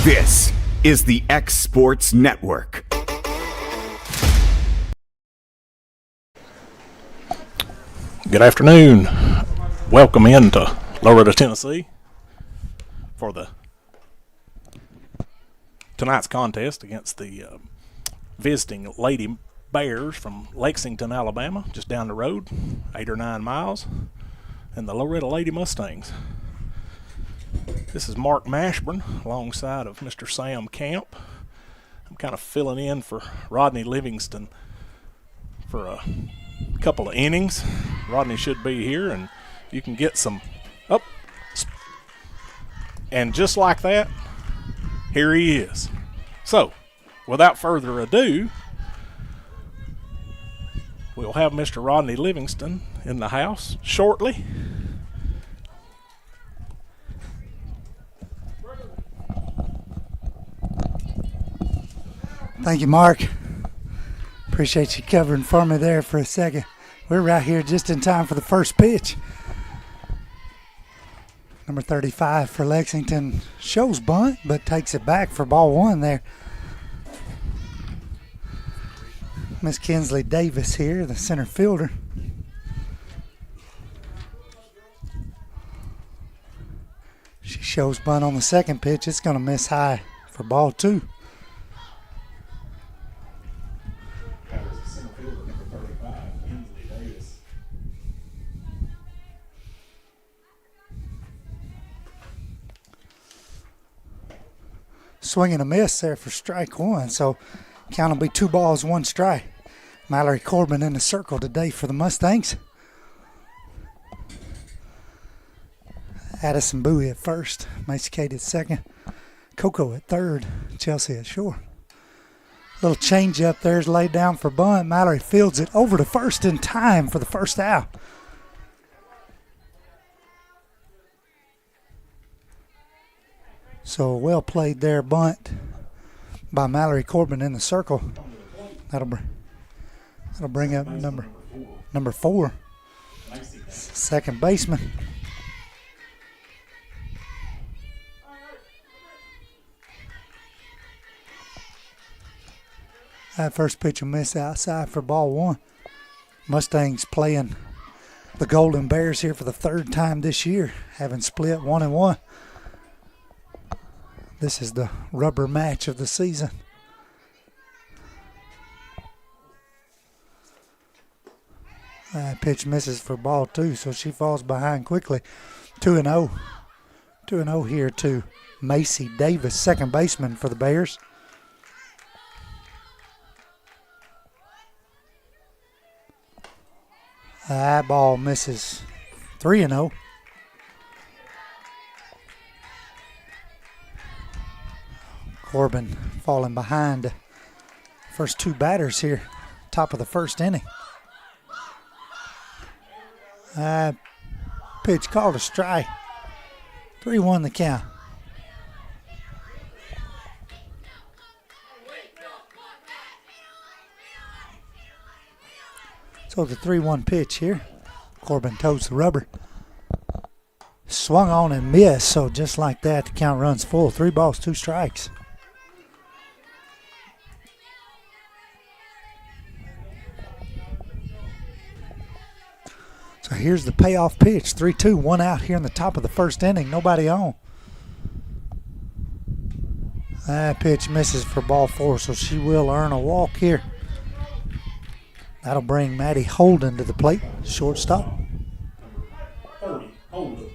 This is the X Sports Network. Good afternoon. Welcome into Loretto, Tennessee for tonight's contest against the visiting Lady Bears from Lexington, Alabama, just down the road, 8 or 9 miles, and the Loretto Lady Mustangs. This is Mark Mashburn alongside of Mr. Sam Camp. I'm kind of filling in for Rodney Livingston for a couple of innings. Rodney should be here, and you can get some up. And just like that, here he is. So, without further ado, we'll have Mr. Rodney Livingston in the house shortly. Thank you, Mark. Appreciate you covering for me there for a second. We're right here just in time for the first pitch. Number 35 for Lexington shows bunt, but takes it back for ball one there. Miss Kinsley Davis here, the center fielder. She shows bunt on the second pitch. It's going to miss high for ball two. Swing and a miss there for strike one, so count will be 2 balls, 1 strike. Mallory Corbin in the circle today for the Mustangs. Addison Bowie at first, Macy Kate at second, Coco at third, Chelsea at short. Little change up there is laid down for bunt. Mallory fields it over to first in time for the first out. So well played there, bunt by Mallory Corbin in the circle. That'll bring up number 4, second baseman. That first pitch will miss outside for ball one. Mustangs playing the Golden Bears here for the 3rd time this year, having split 1-1. This is the rubber match of the season. That pitch misses for ball two, so she falls behind quickly. 2-0. 2-0 here to Macy Davis, second baseman for the Bears. That ball misses. 3-0. Corbin falling behind first 2 batters here, top of the first inning. Pitch called a strike. 3-1 the count. So the 3-1 pitch here. Corbin toes the rubber. Swung on and missed, so just like that, the count runs full. 3 balls, 2 strikes. So here's the payoff pitch. 3-2, 1 out here in the top of the first inning. Nobody on. That pitch misses for ball 4, so she will earn a walk here. That'll bring Maddie Holden to the plate, shortstop. 30, Holden.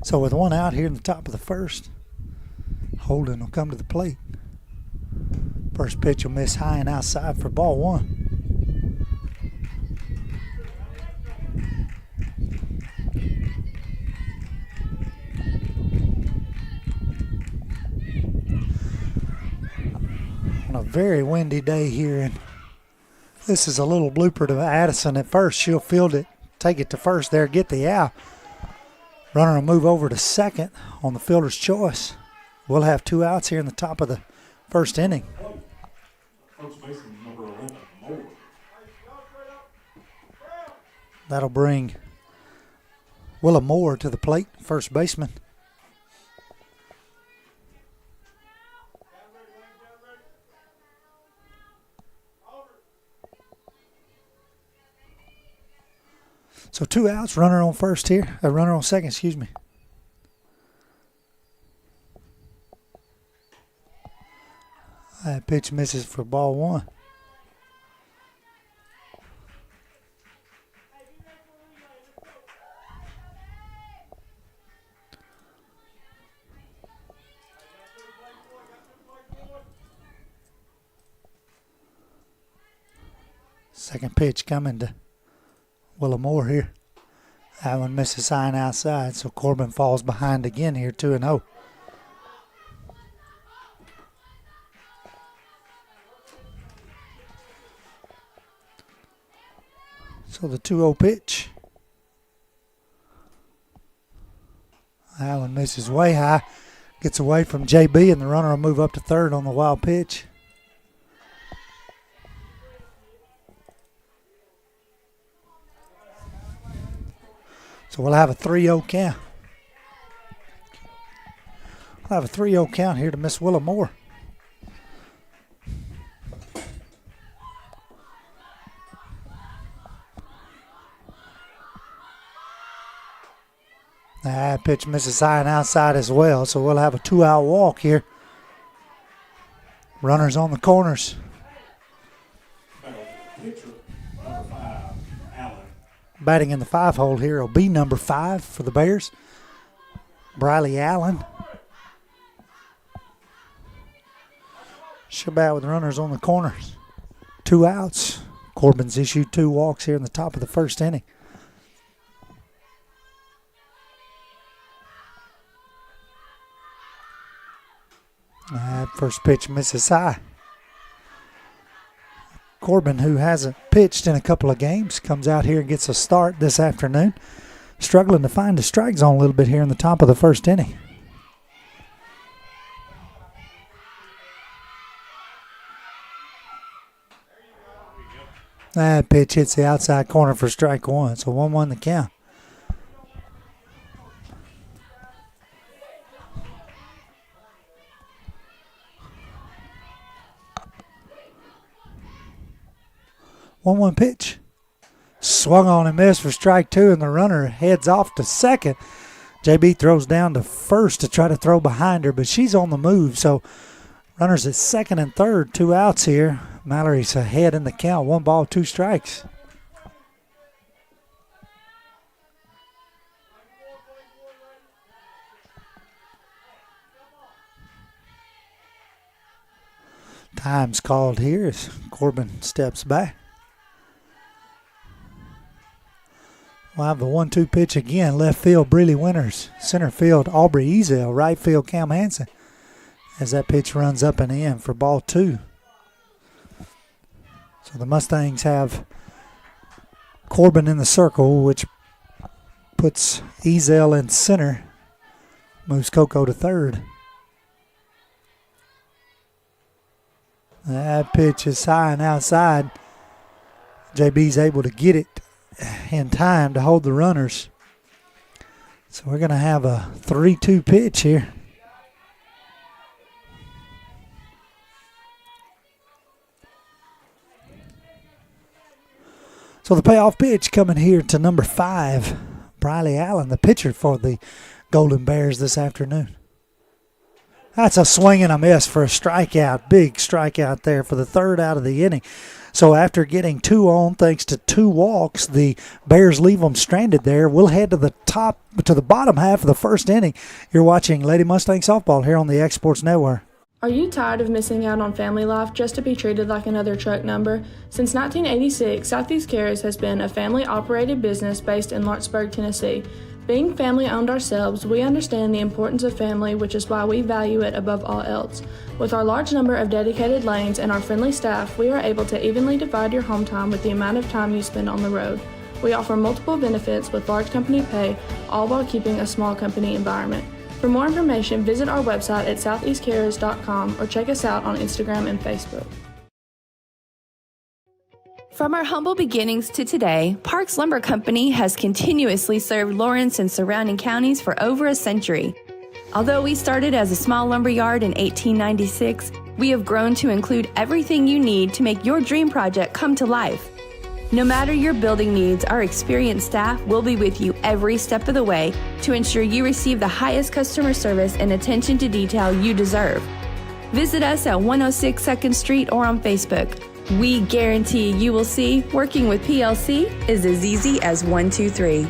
So with 1 out here in the top of the first, Holden will come to the plate. First pitch will miss high and outside for ball 1. On a very windy day here, and this is a little blooper to Addison at first. She'll field it, take it to first there, get the out. Runner will move over to second on the fielder's choice. We'll have 2 outs here in the top of the first inning. First baseman number 11, Moore. That'll bring Willa Moore to the plate, first baseman. So 2 outs, runner on first here, a runner on second, excuse me. That pitch misses for ball 1. Second pitch coming to Willa Moore here. That one misses sign outside, so Corbin falls behind again here, 2-0. So the 2-0 pitch. That one misses way high. Gets away from JB, and the runner will move up to third on the wild pitch. So we'll have a 3-0 count. We'll have a 3-0 count here to Miss Willa Moore. That pitch misses high and outside as well, so we'll have a 2-out walk here. Runners on the corners. Batting in the 5 hole here will be number 5 for the Bears, Briley Allen. She'll bat with runners on the corners. 2 outs. Corbin's issued 2 walks here in the top of the first inning. That first pitch misses high. Corbin, who hasn't pitched in a couple of games, comes out here and gets a start this afternoon. Struggling to find the strike zone a little bit here in the top of the first inning. That pitch hits the outside corner for strike 1, so 1-1 the count. One pitch. Swung on and missed for strike 2, and the runner heads off to second. JB throws down to first to try to throw behind her, but she's on the move. So runners at second and third, 2 outs here. Mallory's ahead in the count, 1 ball, 2 strikes. Time's called here as Corbin steps back. We'll have the 1-2 pitch again. Left field, Breeley Winters. Center field, Aubrey Ezel. Right field, Cam Hansen. As that pitch runs up and in for ball 2. So the Mustangs have Corbin in the circle, which puts Ezel in center. Moves Coco to third. That pitch is high and outside. JB's able to get it in time to hold the runners. So we're going to have a 3-2 pitch here. So the payoff pitch coming here to number 5, Briley Allen, the pitcher for the Golden Bears this afternoon. That's a swing and a miss for a strikeout. Big strikeout there for the 3rd out of the inning. So after getting 2 on, thanks to 2 walks, the Bears leave them stranded there. We'll head to the bottom half of the first inning. You're watching Lady Mustang Softball here on the X Sports Network. Are you tired of missing out on family life just to be treated like another truck number? Since 1986, Southeast Carriers has been a family-operated business based in Lawrenceburg, Tennessee. Being family-owned ourselves, we understand the importance of family, which is why we value it above all else. With our large number of dedicated lanes and our friendly staff, we are able to evenly divide your home time with the amount of time you spend on the road. We offer multiple benefits with large company pay, all while keeping a small company environment. For more information, visit our website at southeastcarriers.com or check us out on Instagram and Facebook. From our humble beginnings to today, Parks Lumber Company has continuously served Lawrence and surrounding counties for over a century. Although we started as a small lumber yard in 1896, we have grown to include everything you need to make your dream project come to life. No matter your building needs, our experienced staff will be with you every step of the way to ensure you receive the highest customer service and attention to detail you deserve. Visit us at 106 2nd Street or on Facebook. We guarantee you will see working with PLC is as easy as 1, 2, 3.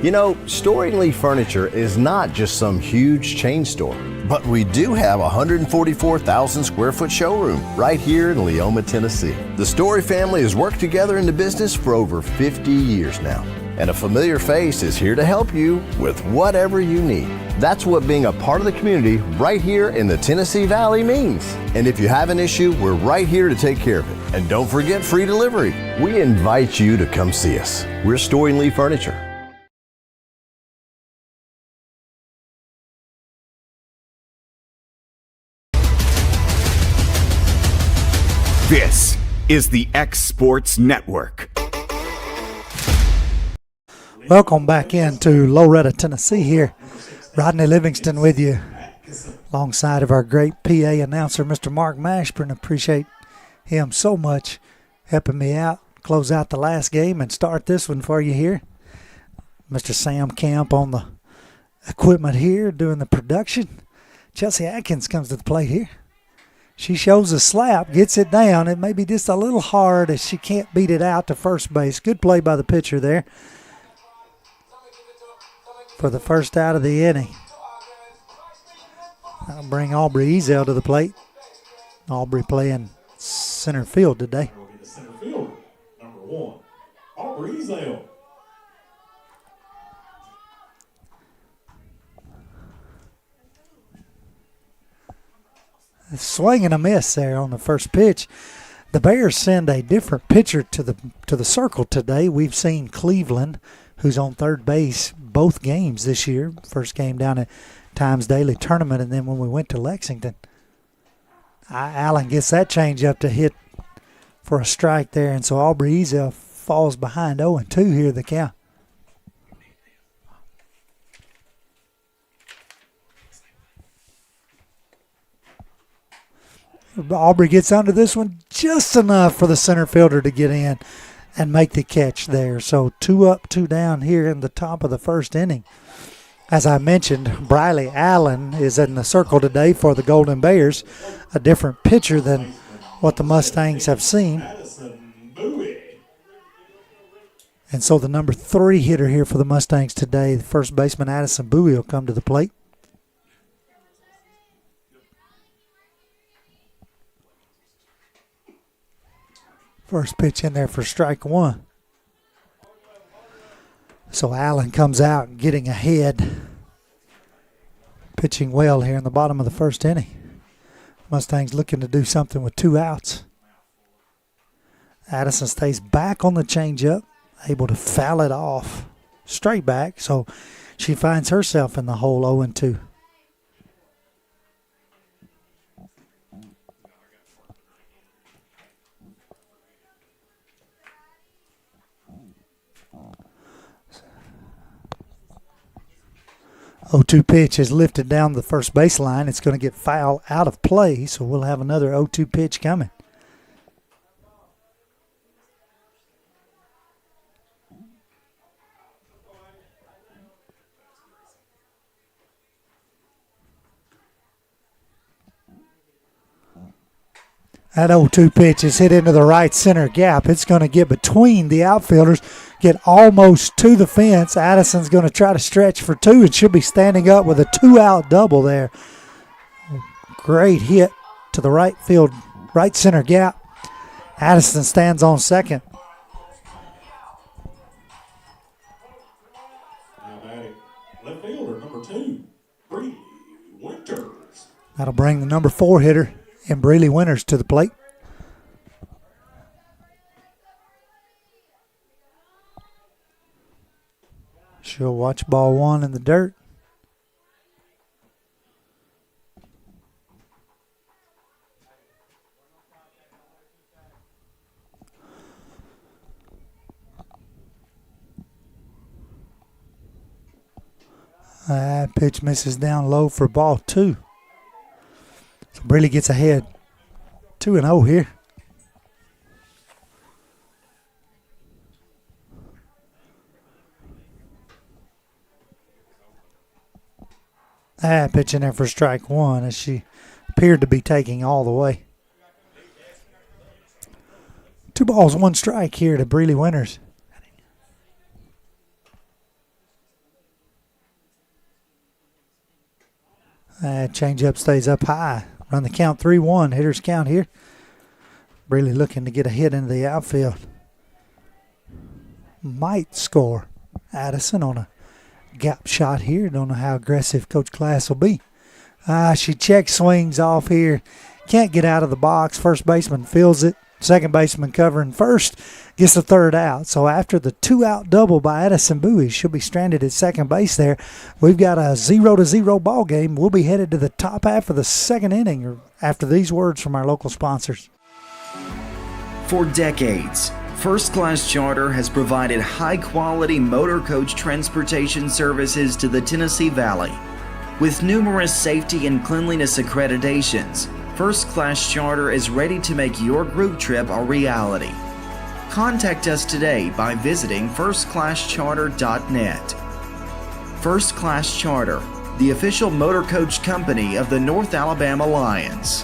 You know, Storing Lee Furniture is not just some huge chain store, but we do have a 144,000 square foot showroom right here in Leoma, Tennessee. The Story family has worked together in the business for over 50 years now, and a familiar face is here to help you with whatever you need. That's what being a part of the community right here in the Tennessee Valley means. And if you have an issue, we're right here to take care of it. And don't forget free delivery. We invite you to come see us. We're Storing Lee Furniture. This is the X Sports Network. Welcome back into Loretto, Tennessee here. Rodney Livingston with you alongside of our great PA announcer, Mr. Mark Mashburn. Appreciate him so much helping me out, close out the last game and start this one for you here. Mr. Sam Camp on the equipment here doing the production. Chelsea Atkins comes to the plate here. She shows a slap, gets it down. It may be just a little hard as she can't beat it out to first base. Good play by the pitcher there for the first out of the inning. I'll bring Aubrey Ezel to the plate. Aubrey playing center field today. Will be the center fielder, number 1, Aubrey Ezel. A swing and a miss there on the first pitch. The Bears send a different pitcher to the circle today. We've seen Cleveland, who's on third base both games this year. First game down at Times Daily Tournament, and then when we went to Lexington, Allen gets that changeup to hit for a strike there, and so Aubrey Ezel falls behind 0-2 here the count. Aubrey gets under this one just enough for the center fielder to get in and make the catch there. So 2 up, 2 down here in the top of the first inning. As I mentioned, Briley Allen is in the circle today for the Golden Bears, a different pitcher than what the Mustangs have seen. And so the number 3 hitter here for the Mustangs today, the first baseman Addison Bowie, will come to the plate. First pitch in there for strike 1. So Allen comes out getting ahead. Pitching well here in the bottom of the first inning. Mustangs looking to do something with 2 outs. Addison stays back on the changeup, able to foul it off straight back. So she finds herself in the hole 0-2. Oh, 0-2 pitch is lifted down the first baseline. It's going to get foul out of play, so we'll have another 0-2 pitch coming. That 0-2 pitch is hit into the right center gap. It's going to get between the outfielders, get almost to the fence. Addison's going to try to stretch for 2 and should be standing up with a 2-out double there. Great hit to the right field, right center gap. Addison stands on second. Now batting left fielder, number 2, Bree Winters. That'll bring the number 4 hitter and Breeley Winters to the plate. She'll watch ball 1 in the dirt. Pitch misses down low for ball 2. So Brealey gets ahead 2-0 here. Pitch in there for strike 1 as she appeared to be taking all the way. 2 balls, 1 strike here to Brealey Winters. Changeup stays up high. Run the count 3-1. Hitters count here. Brealey looking to get a hit into the outfield. Might score. Addison on a gap shot here. Don't know how aggressive Coach Class will be. She check swings off here. Can't get out of the box. First baseman fills it. Second baseman covering first. Gets the third out. So after the 2-out double by Addison Bowie, she'll be stranded at second base there. We've got a 0-0 ball game. We'll be headed to the top half of the second inning after these words from our local sponsors. For decades, First Class Charter has provided high-quality motor coach transportation services to the Tennessee Valley. With numerous safety and cleanliness accreditations, First Class Charter is ready to make your group trip a reality. Contact us today by visiting firstclasscharter.net. First Class Charter, the official motor coach company of the North Alabama Lions.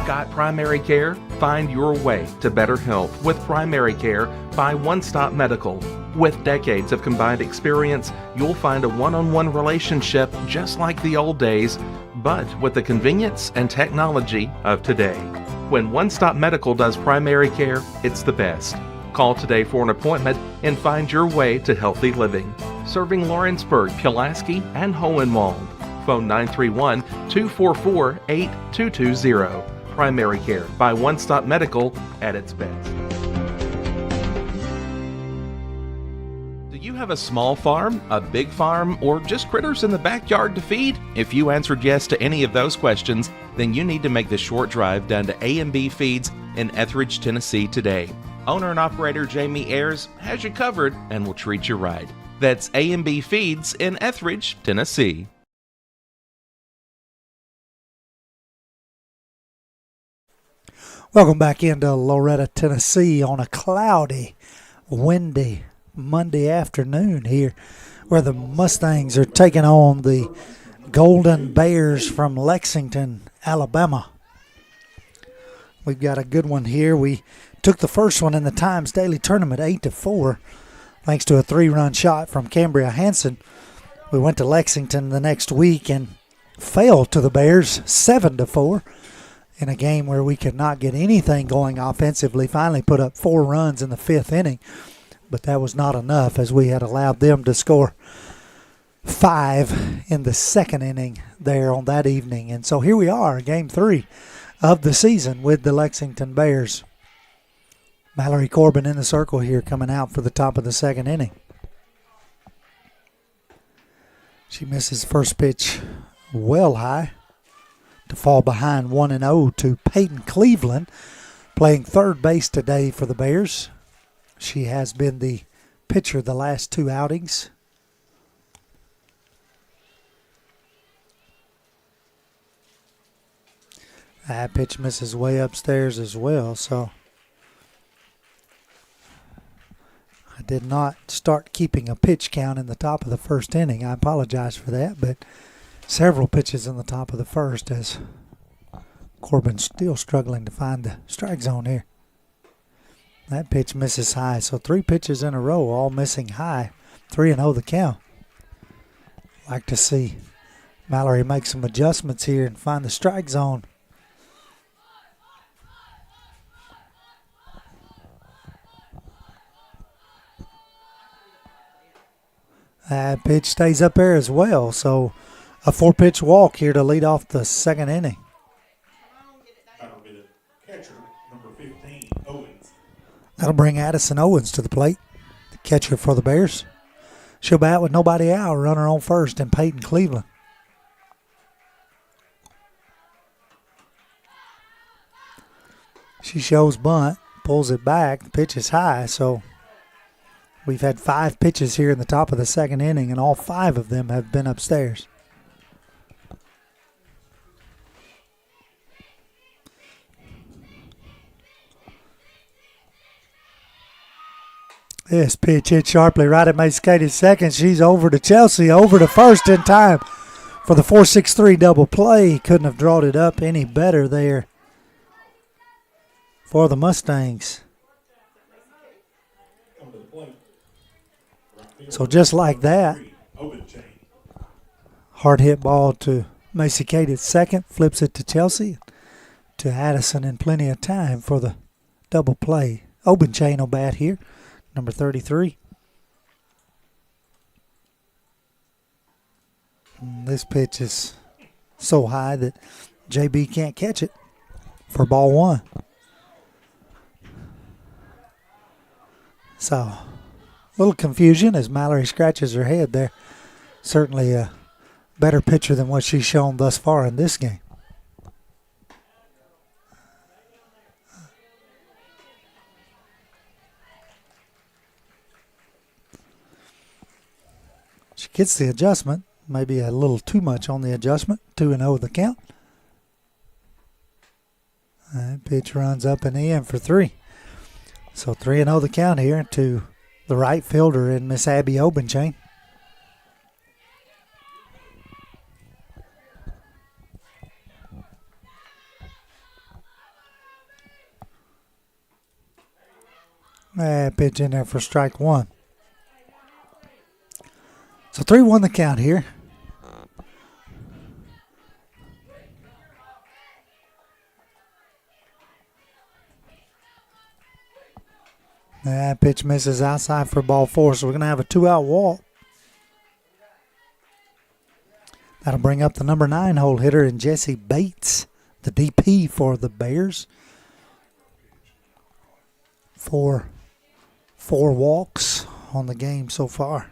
Got primary care? Find your way to better health with primary care by One Stop Medical. With decades of combined experience, you'll find a one-on-one relationship just like the old days, but with the convenience and technology of today. When One Stop Medical does primary care, it's the best. Call today for an appointment and find your way to healthy living. Serving Lawrenceburg, Pulaski, and Hohenwald. Phone 931-244-8220. Primary care by One Stop Medical at its best. Do you have a small farm, a big farm, or just critters in the backyard to feed? If you answered yes to any of those questions, then you need to make the short drive down to A&B Feeds in Etheridge, Tennessee today. Owner and operator Jamie Ayers has you covered and will treat you right. That's A&B Feeds in Etheridge, Tennessee. Welcome back into Loretto, Tennessee on a cloudy, windy Monday afternoon here where the Mustangs are taking on the Golden Bears from Lexington, Alabama. We've got a good one here. We took the first one in the Times Daily Tournament 8-4 thanks to a 3-run shot from Cambria Hansen. We went to Lexington the next week and fell to the Bears 7-4. In a game where we could not get anything going offensively. Finally put up 4 runs in the 5th inning, but that was not enough as we had allowed them to score 5 in the 2nd inning there on that evening. And so here we are, game 3 of the season with the Lexington Bears. Mallory Corbin in the circle here coming out for the top of the 2nd inning. She misses first pitch well high to fall behind 1-0 to Peyton Cleveland, playing third base today for the Bears. She has been the pitcher the last 2 outings. That pitch misses way upstairs as well, so I did not start keeping a pitch count in the top of the 1st inning. I apologize for that, but several pitches in the top of the 1st as Corbin's still struggling to find the strike zone here. That pitch misses high, so 3 pitches in a row, all missing high. 3-0 the count. Like to see Mallory make some adjustments here and find the strike zone. That pitch stays up there as well, so a 4-pitch walk here to lead off the 2nd inning. That'll be the catcher, number 15, Owens. That'll bring Addison Owens to the plate, the catcher for the Bears. She'll bat with nobody out, runner on first, and Peyton Cleveland. She shows bunt, pulls it back, the pitch is high, so We've had 5 pitches here in the top of the second inning, and all 5 of them have been upstairs. This pitch hit sharply right at Macy Katie's second. She's over to Chelsea, over to first in time for the 4-6-3 double play. Couldn't have drawn it up any better there for the Mustangs. So just like that, hard hit ball to Macy Katie at second, flips it to Chelsea, to Addison in plenty of time for the double play. Obenchain will bat here, number 33. And this pitch is so high that JB can't catch it for ball 1. So, a little confusion as Mallory scratches her head there. Certainly a better pitcher than what she's shown thus far in this game. She gets the adjustment. Maybe a little too much on the adjustment. 2-0 the count. And pitch runs up and in for 3. So 3-0 the count here to the right fielder in Miss Abby Obenchain. Pitch in there for strike 1. So 3-1 the count here. That pitch misses outside for ball 4, so we're going to have a 2-out walk. That'll bring up the number 9 hole hitter in Jesse Bates, the DP for the Bears. 4 walks on the game so far.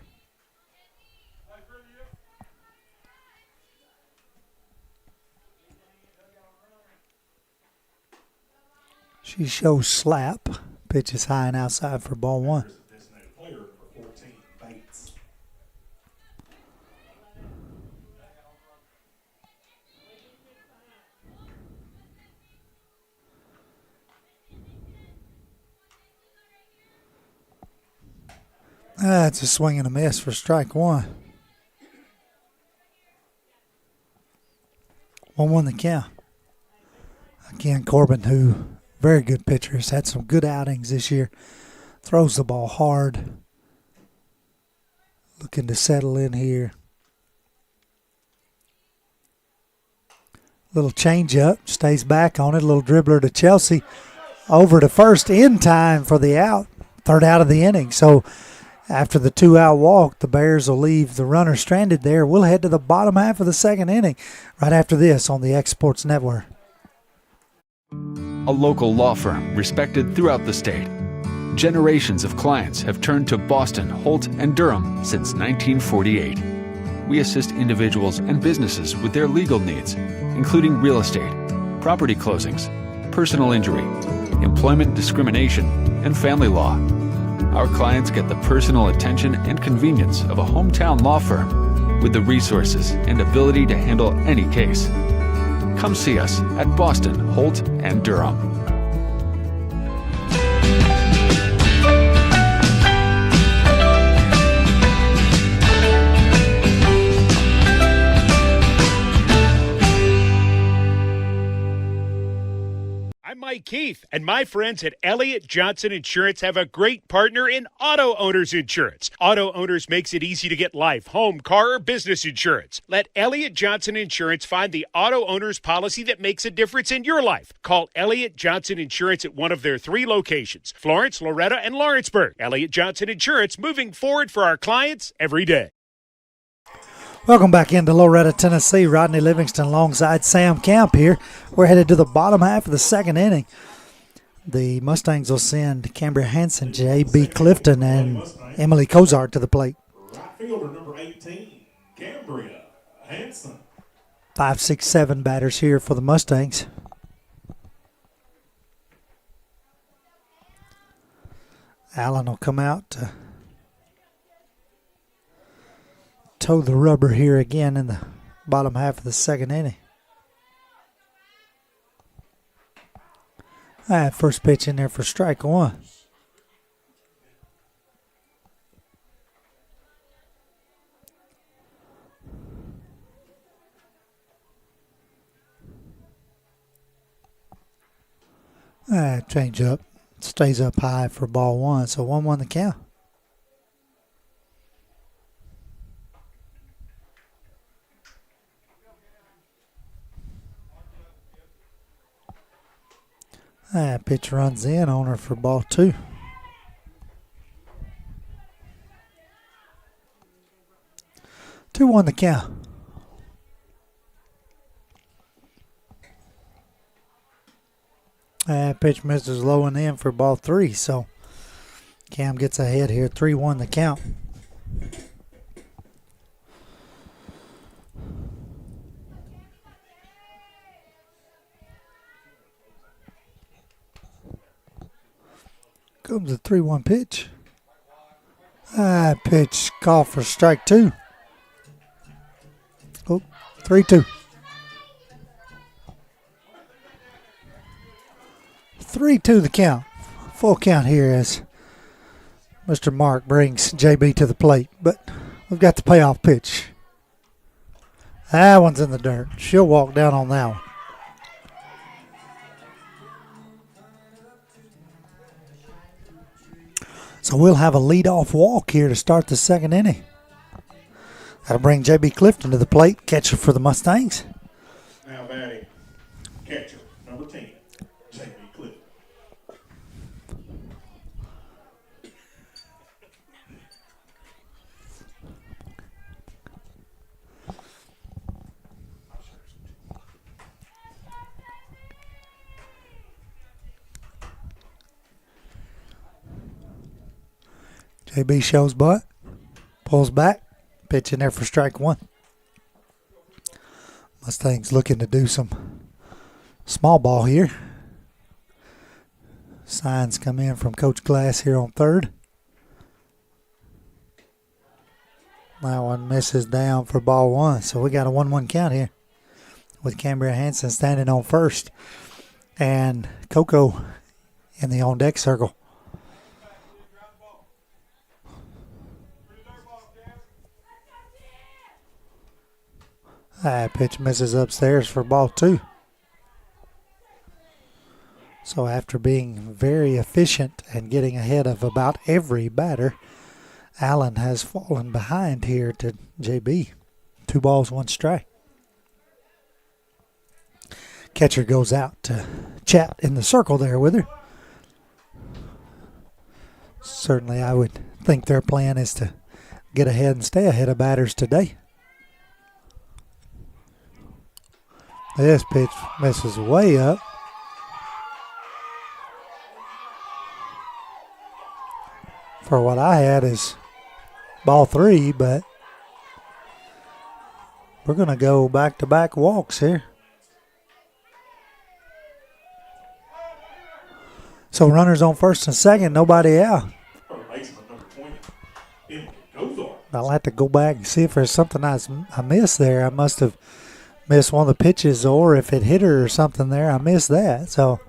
She shows slap. Pitch is high and outside for ball 1. That's a swing and a miss for strike 1. 1-1 the count. Again, Corbin, who very good pitcher, has had some good outings this year. Throws the ball hard. Looking to settle in here. Little change up. Stays back on it. A little dribbler to Chelsea. Over to first in time for the out. 3rd out of the inning. So after the 2-out walk, the Bears will leave the runner stranded there. We'll head to the bottom half of the 2nd inning right after this on the X Sports Network. A local law firm respected throughout the state. Generations of clients have turned to Boston, Holt, and Durham since 1948. We assist individuals and businesses with their legal needs, including real estate, property closings, personal injury, employment discrimination, and family law. Our clients get the personal attention and convenience of a hometown law firm with the resources and ability to handle any case. Come see us at Boston, Holt, and Durham. I'm Mike Keith, and my friends at Elliott Johnson Insurance have a great partner in Auto Owners Insurance. Auto Owners makes it easy to get life, home, car, or business insurance. Let Elliott Johnson Insurance find the Auto Owners policy that makes a difference in your life. Call Elliott Johnson Insurance at one of their 3 locations, Florence, Loretto, and Lawrenceburg. Elliott Johnson Insurance, moving forward for our clients every day. Welcome back into Loretto, Tennessee. Rodney Livingston alongside Sam Camp here. We're headed to the bottom half of the 2nd inning. The Mustangs will send Cambria Hanson, J.B. Clifton, and Emily Cozart to the plate. Right fielder number 18, Cambria Hanson. 5, 6, 7 batters here for the Mustangs. Allen will come out to toe the rubber here again in the bottom half of the second inning. All right, first pitch in there for strike one. All right, change up. Stays up high for ball one, so 1-1 the count. Pitch runs in on her for ball two. Two one the count. Pitch misses low and in for ball three, so Cam gets ahead here. 3-1 the count. Comes the 3-1 pitch. Pitch call for strike two. 3-2. 3-2 the count. Full count here as Mr. Mark brings JB to the plate, but we've got the payoff pitch. That one's in the dirt. She'll walk down on that one. So we'll have a leadoff walk here to start the second inning. That'll bring J.B. Clifton to the plate, catcher for the Mustangs. Now batting, catcher, number 10, J.B. Clifton. JB shows butt, pulls back, pitch in there for strike one. Mustangs looking to do some small ball here. Signs come in from Coach Glass here on third. That one misses down for ball one, so we got a 1-1 count here with Cambria Hansen standing on first and Coco in the on-deck circle. Pitch misses upstairs for ball two. So after being very efficient and getting ahead of about every batter, Allen has fallen behind here to JB. 2 balls, 1 strike. Catcher goes out to chat in the circle there with her. Certainly I would think their plan is to get ahead and stay ahead of batters today. This pitch misses way up. For what I had is ball 3, but we're going to go back-to-back walks here. So runners on first and second, nobody out. I'll have to go back and see if there's something I missed there. I must have missed one of the pitches, or if it hit her or something there, I missed that. So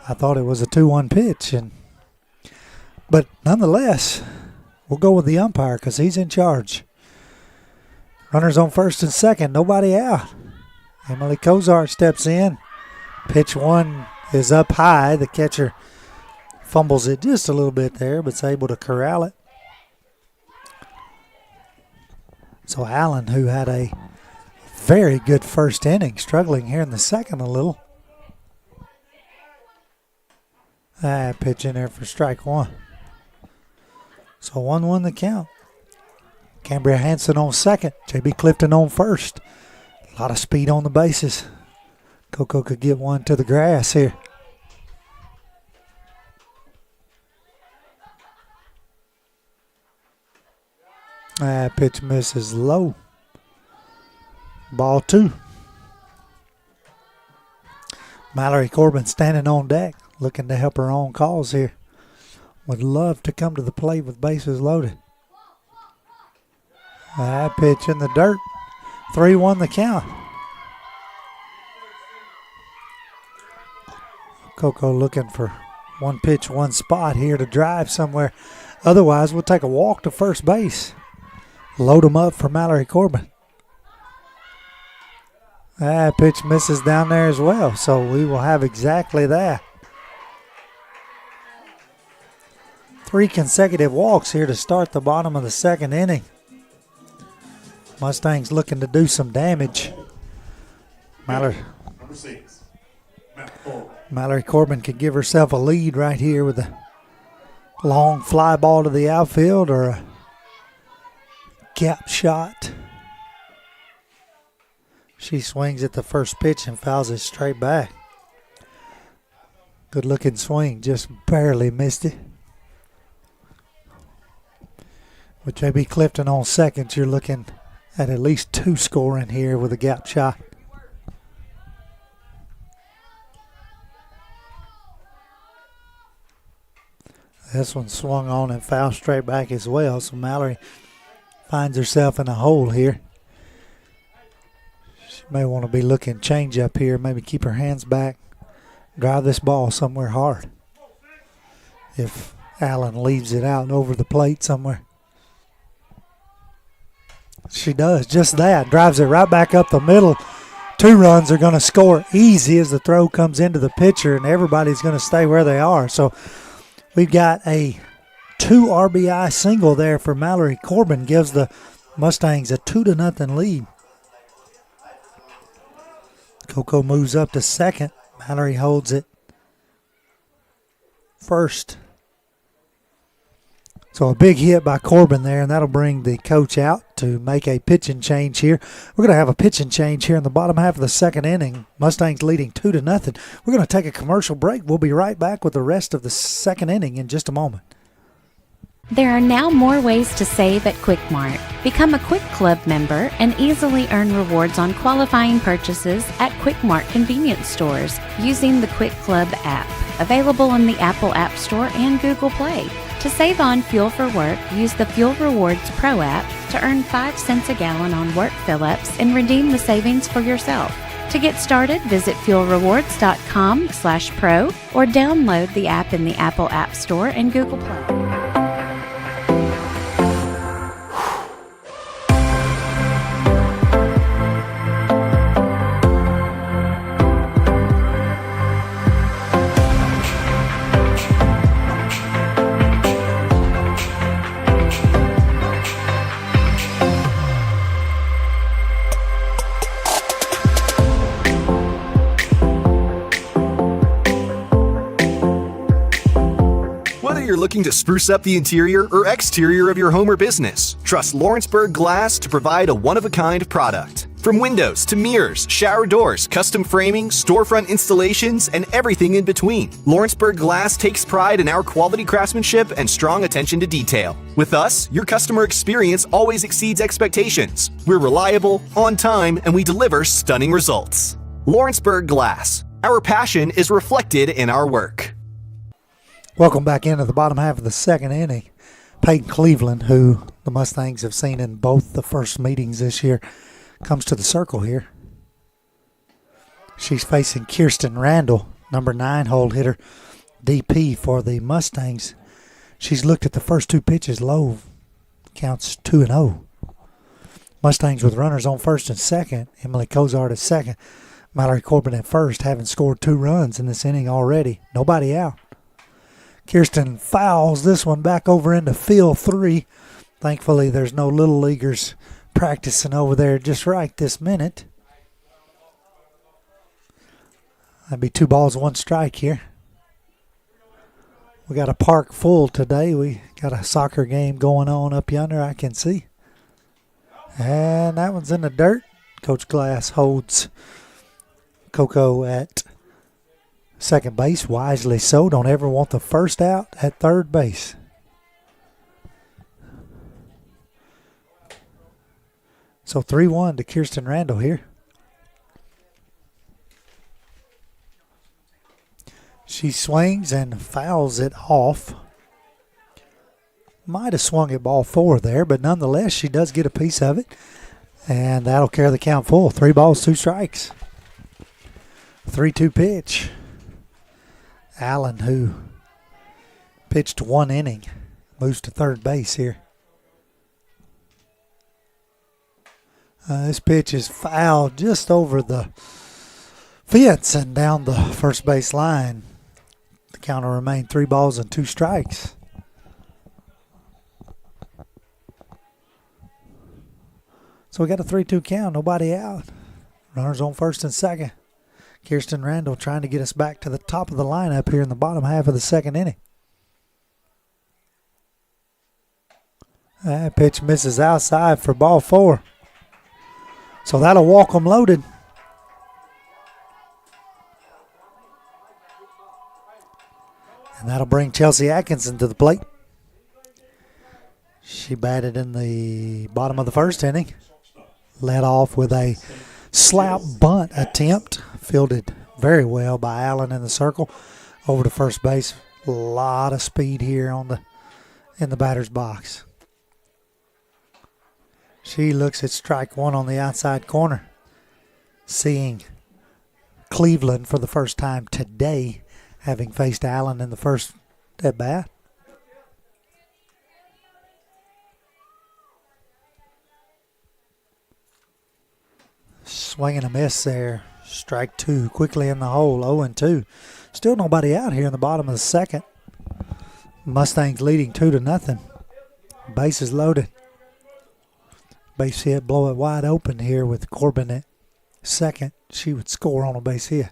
I thought it was a 2-1 pitch. But nonetheless, we'll go with the umpire because he's in charge. Runners on first and second, nobody out. Emily Cozart steps in. Pitch one is up high. The catcher fumbles it just a little bit there, but is able to corral it. So Allen, who had a very good first inning, struggling here in the second a little. Pitch in there for strike one. So 1-1 the count. Cambria Hansen on second. J.B. Clifton on first. A lot of speed on the bases. Coco could get one to the grass here. Pitch misses low. Ball 2. Mallory Corbin standing on deck, looking to help her own cause here. Would love to come to the plate with bases loaded. That pitch in the dirt. 3-1 the count. Coco looking for one pitch, one spot here to drive somewhere. Otherwise, we'll take a walk to first base. Load them up for Mallory Corbin. That pitch misses down there as well, so we will have exactly that. 3 consecutive walks here to start the bottom of the second inning. Mustangs looking to do some damage. Mallory Corbin could give herself a lead right here with a long fly ball to the outfield or a gap shot. She swings at the first pitch and fouls it straight back. Good looking swing, just barely missed it. With J.B. Clifton on second, you're looking at least 2 scoring here with a gap shot. This one swung on and fouled straight back as well, so Mallory finds herself in a hole here. She may want to be looking change up here, maybe keep her hands back, drive this ball somewhere hard. If Allen leaves it out over the plate somewhere. She does just that, drives it right back up the middle. 2 runs are going to score easy as the throw comes into the pitcher, and everybody's going to stay where they are. So we've got a 2 RBI single there for Mallory Corbin, gives the Mustangs a 2-0 lead. Coco moves up to second. Mallory holds it first. So a big hit by Corbin there, and that'll bring the coach out to make a pitching change here. We're going to have a pitching change here in the bottom half of the second inning. Mustangs leading 2-0. We're going to take a commercial break. We'll be right back with the rest of the second inning in just a moment. There are now more ways to save at Quick Mart. Become a Quick Club member and easily earn rewards on qualifying purchases at Quick Mart convenience stores using the Quick Club app, available in the Apple App Store and Google Play. To save on fuel for work, use the Fuel Rewards Pro app to earn 5 cents a gallon on work fill-ups and redeem the savings for yourself. To get started, visit fuelrewards.com/pro or download the app in the Apple App Store and Google Play. You're looking to spruce up the interior or exterior of your home or business, trust Lawrenceburg Glass to provide a one-of-a-kind product. From windows to mirrors, shower doors, custom framing, storefront installations, and everything in between, Lawrenceburg Glass takes pride in our quality craftsmanship and strong attention to detail. With us, your customer experience always exceeds expectations. We're reliable, on time, and we deliver stunning results. Lawrenceburg Glass. Our passion is reflected in our work. Welcome back into the bottom half of the second inning. Peyton Cleveland, who the Mustangs have seen in both the first meetings this year, comes to the circle here. She's facing Kirsten Randall, number 9 hole hitter, DP for the Mustangs. She's looked at the first 2 pitches low, counts 2-0. Mustangs with runners on first and second. Emily Cozart at second. Mallory Corbin at first, having scored 2 runs in this inning already. Nobody out. Kirsten fouls this one back over into field 3. Thankfully, there's no little leaguers practicing over there just right this minute. That'd be 2 balls, 1 strike here. We got a park full today. We got a soccer game going on up yonder, I can see. And that one's in the dirt. Coach Glass holds Coco at second base, wisely so. Don't ever want the first out at third base. So 3-1 to Kirsten Randall here. She swings and fouls it off. might have swung at ball 4 there, but nonetheless, she does get a piece of it. And that'll carry the count full. 3 balls, 2 strikes. 3-2 pitch. Allen, who pitched 1 inning, moves to third base here. This pitch is fouled just over the fence and down the first base line. The count will remain 3 balls and 2 strikes. So we got a 3-2 count, nobody out. Runners on first and second. Kirsten Randall trying to get us back to the top of the lineup here in the bottom half of the second inning. That pitch misses outside for ball 4. So that'll walk them loaded. And that'll bring Chelsea Atkinson to the plate. She batted in the bottom of the first inning. Led off with a slap bunt attempt. Fielded very well by Allen in the circle. Over to first base. A lot of speed here in the batter's box. She looks at strike 1 on the outside corner. Seeing Cleveland for the first time today, having faced Allen in the first at bat. Swing and a miss there. Strike 2 quickly in the hole. 0-2. Still nobody out here in the bottom of the second. Mustangs leading 2-0. Bases loaded. Base hit, blow it wide open here with Corbin at second. She would score on a base hit.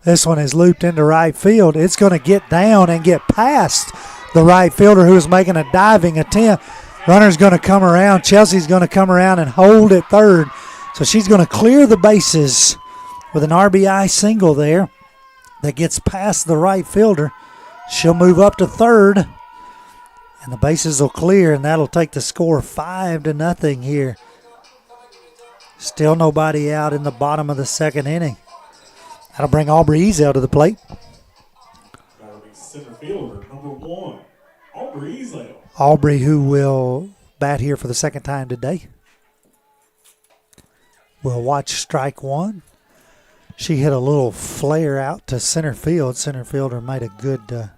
This one is looped into right field. It's going to get down and get past the right fielder who is making a diving attempt. Runner's going to come around. Chelsea's going to come around and hold at third. So she's going to clear the bases with an RBI single there that gets past the right fielder. She'll move up to third. And the bases will clear, and that'll take the score 5-0 here. Still nobody out in the bottom of the second inning. That'll bring Aubrey Ezel to the plate. That'll be center fielder, number 1, Aubrey Ezel. Aubrey, who will bat here for the second time today. We'll watch strike 1. She hit a little flare out to center field. Center fielder made a good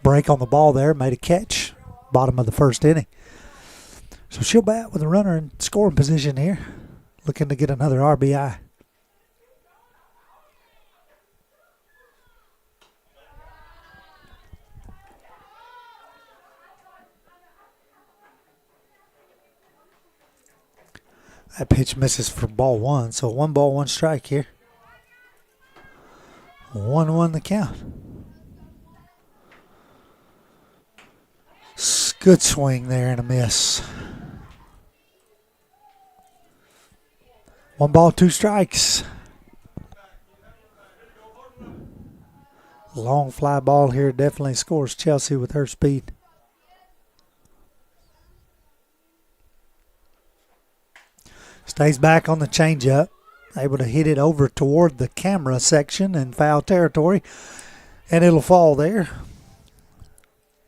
break on the ball there, made a catch. Bottom of the first inning. So she'll bat with a runner in scoring position here. Looking to get another RBI. That pitch misses for ball 1. So 1 ball, 1 strike here. 1-1 the count. Good swing there and a miss. 1 ball, 2 strikes. Long fly ball here definitely scores Chelsea with her speed. Stays back on the changeup. Able to hit it over toward the camera section in foul territory. And it'll fall there.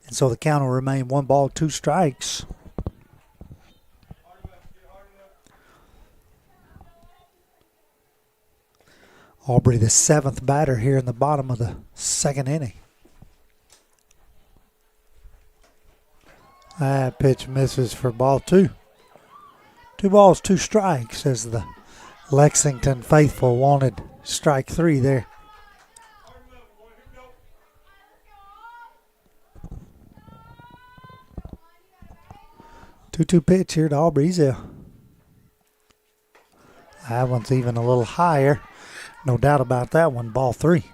And so the count will remain 1 ball, 2 strikes. Aubrey, the 7th batter here in the bottom of the second inning. That pitch misses for ball 2. 2 balls, 2 strikes as the Lexington faithful wanted strike 3 there. 2-2 pitch here to Aubrey Ezel. That one's even a little higher. No doubt about that one. Ball 3.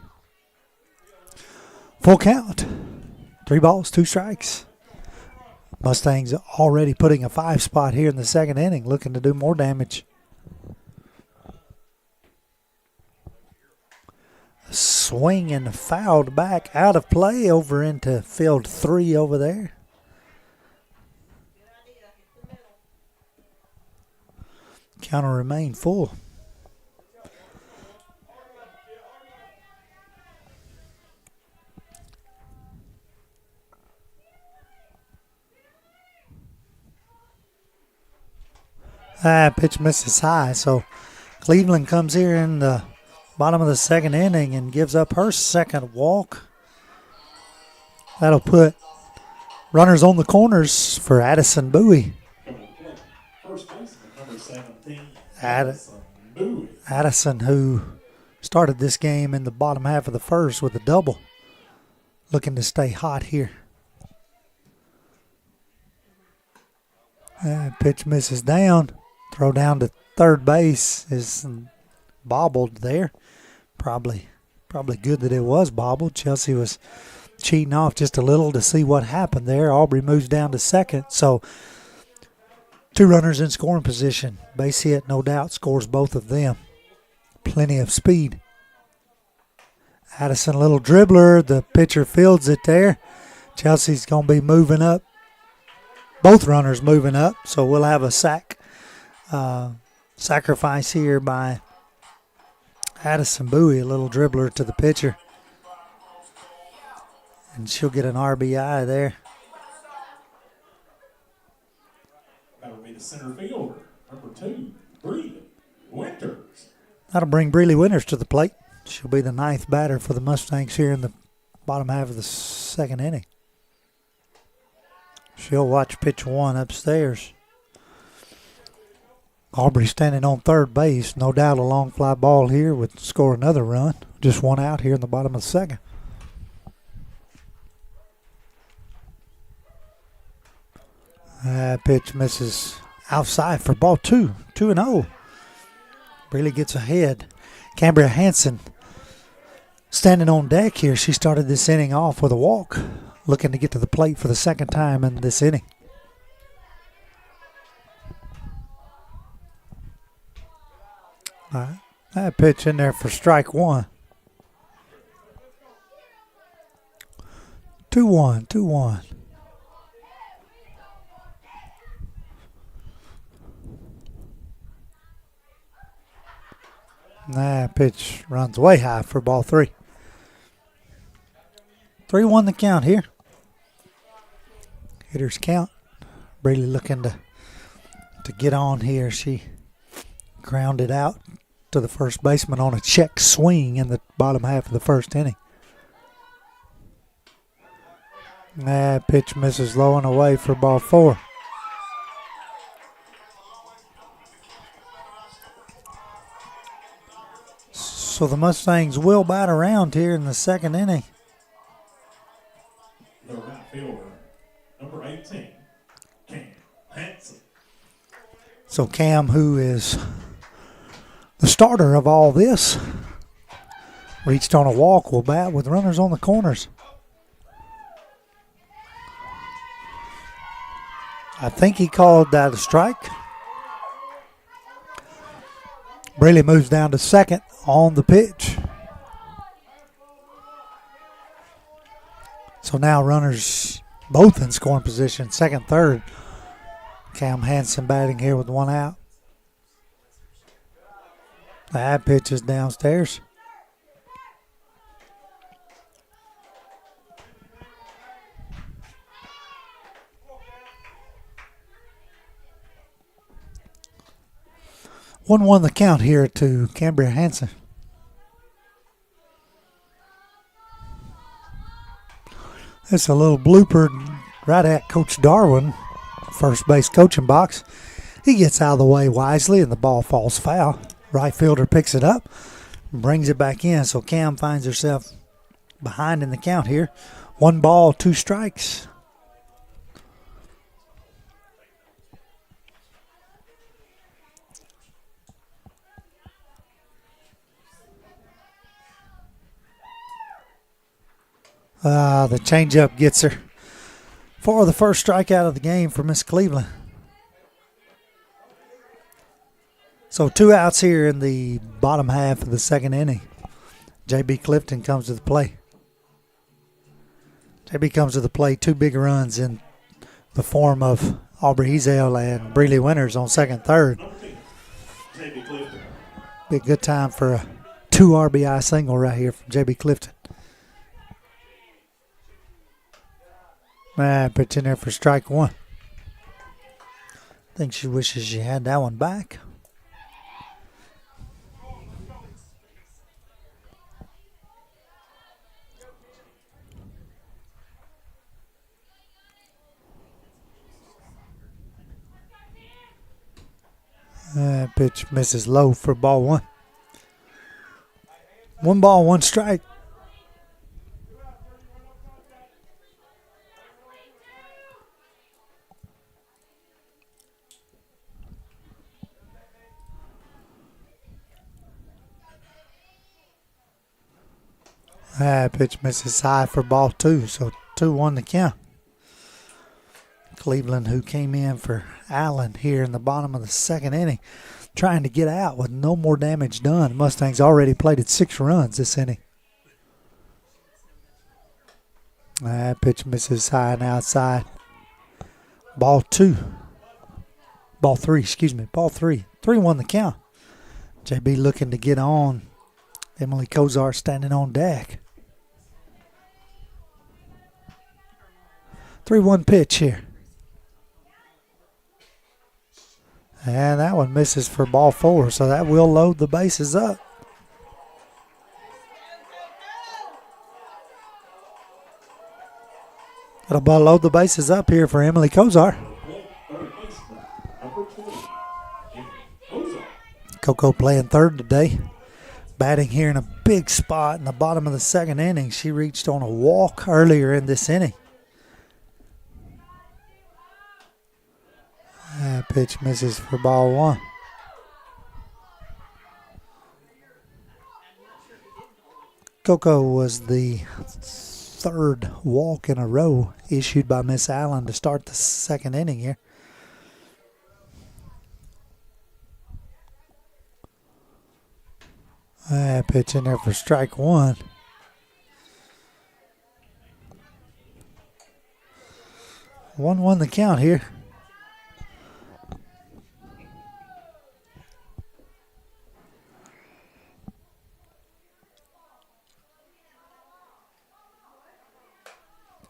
Full count. 3 balls, 2 strikes. Mustangs already putting a 5 spot here in the second inning, looking to do more damage. Swing and fouled back out of play over into field 3 over there. Count will remain full. Pitch misses high. So Cleveland comes here in the bottom of the second inning and gives up her second walk. That'll put runners on the corners for Addison Bowie. First baseman, number 17, Addison, who started this game in the bottom half of the first with a double, looking to stay hot here. Pitch misses down. Throw down to third base is bobbled there. Probably good that it was bobbled. Chelsea was cheating off just a little to see what happened there. Aubrey moves down to second. So 2 runners in scoring position. Base hit, no doubt, scores both of them. Plenty of speed. Addison, a little dribbler. The pitcher fields it there. Chelsea's going to be moving up. Both runners moving up. So we'll have a sacrifice here by Addison Bowie, a little dribbler to the pitcher. And she'll get an RBI there. That'll be the center fielder, number 2, Breeley Winters. That'll bring Breeley Winters to the plate. She'll be the 9th batter for the Mustangs here in the bottom half of the second inning. She'll watch pitch 1 upstairs. Aubrey standing on third base. No doubt a long fly ball here would score another run. Just 1 out here in the bottom of the second. Pitch misses outside for ball 2. 2-0. Breeley gets ahead. Cambria Hansen standing on deck here. She started this inning off with a walk, looking to get to the plate for the second time in this inning. All right. That pitch in there for strike 1. 2-1. That pitch runs way high for ball 3. 3-1 the count here. Hitters count. Breeley looking to get on here. She grounded out to the first baseman on a check swing in the bottom half of the first inning. That pitch misses low and away for ball 4. So the Mustangs will bat around here in the second inning. The right fielder, number 18, Cam Hansen. So Cam, who is the starter of all this, reached on a walk, will bat with runners on the corners. I think he called that a strike. Breeley moves down to second on the pitch. So now runners both in scoring position, second, third. Cam Hansen batting here with 1 out. That pitch is downstairs. One the count here to Cambria Hansen. That's a little blooper right at Coach Darwin, first base coaching box. He gets out of the way wisely and the ball falls foul. Right fielder picks it up and brings it back in. So Cam finds herself behind in the count here. 1 ball, 2 strikes. The changeup gets her for the first strikeout of the game for Miss Cleveland. So 2 outs here in the bottom half of the second inning. J.B. Clifton comes to the plate. J.B. comes to the plate. 2 big runs in the form of Aubrey Ezel and Breeley Winters on second, third. Be a good time for a 2 RBI single right here from J.B. Clifton. Pitch in there for strike 1. think she wishes she had that one back. Pitch misses low for ball one. 1 ball, 1 strike. Pitch misses high for ball 2, so 2-1 the count. Cleveland, who came in for Allen here in the bottom of the 2nd inning, trying to get out with no more damage done. Mustangs already plated 6 runs this inning. Pitch misses high and outside. Ball 3. Ball 3. 3-1 the count. JB looking to get on. Emily Kozar standing on deck. 3-1 pitch here. And that one misses for ball 4, so that will load the bases up. It'll load the bases up here for Emily Kozar. Coco playing third today. Batting here in a big spot in the bottom of the 2nd inning. She reached on a walk earlier in this inning. Pitch misses for ball 1. Coco was the 3rd walk in a row issued by Miss Allen to start the 2nd inning here. Pitch in there for strike 1. One the count here.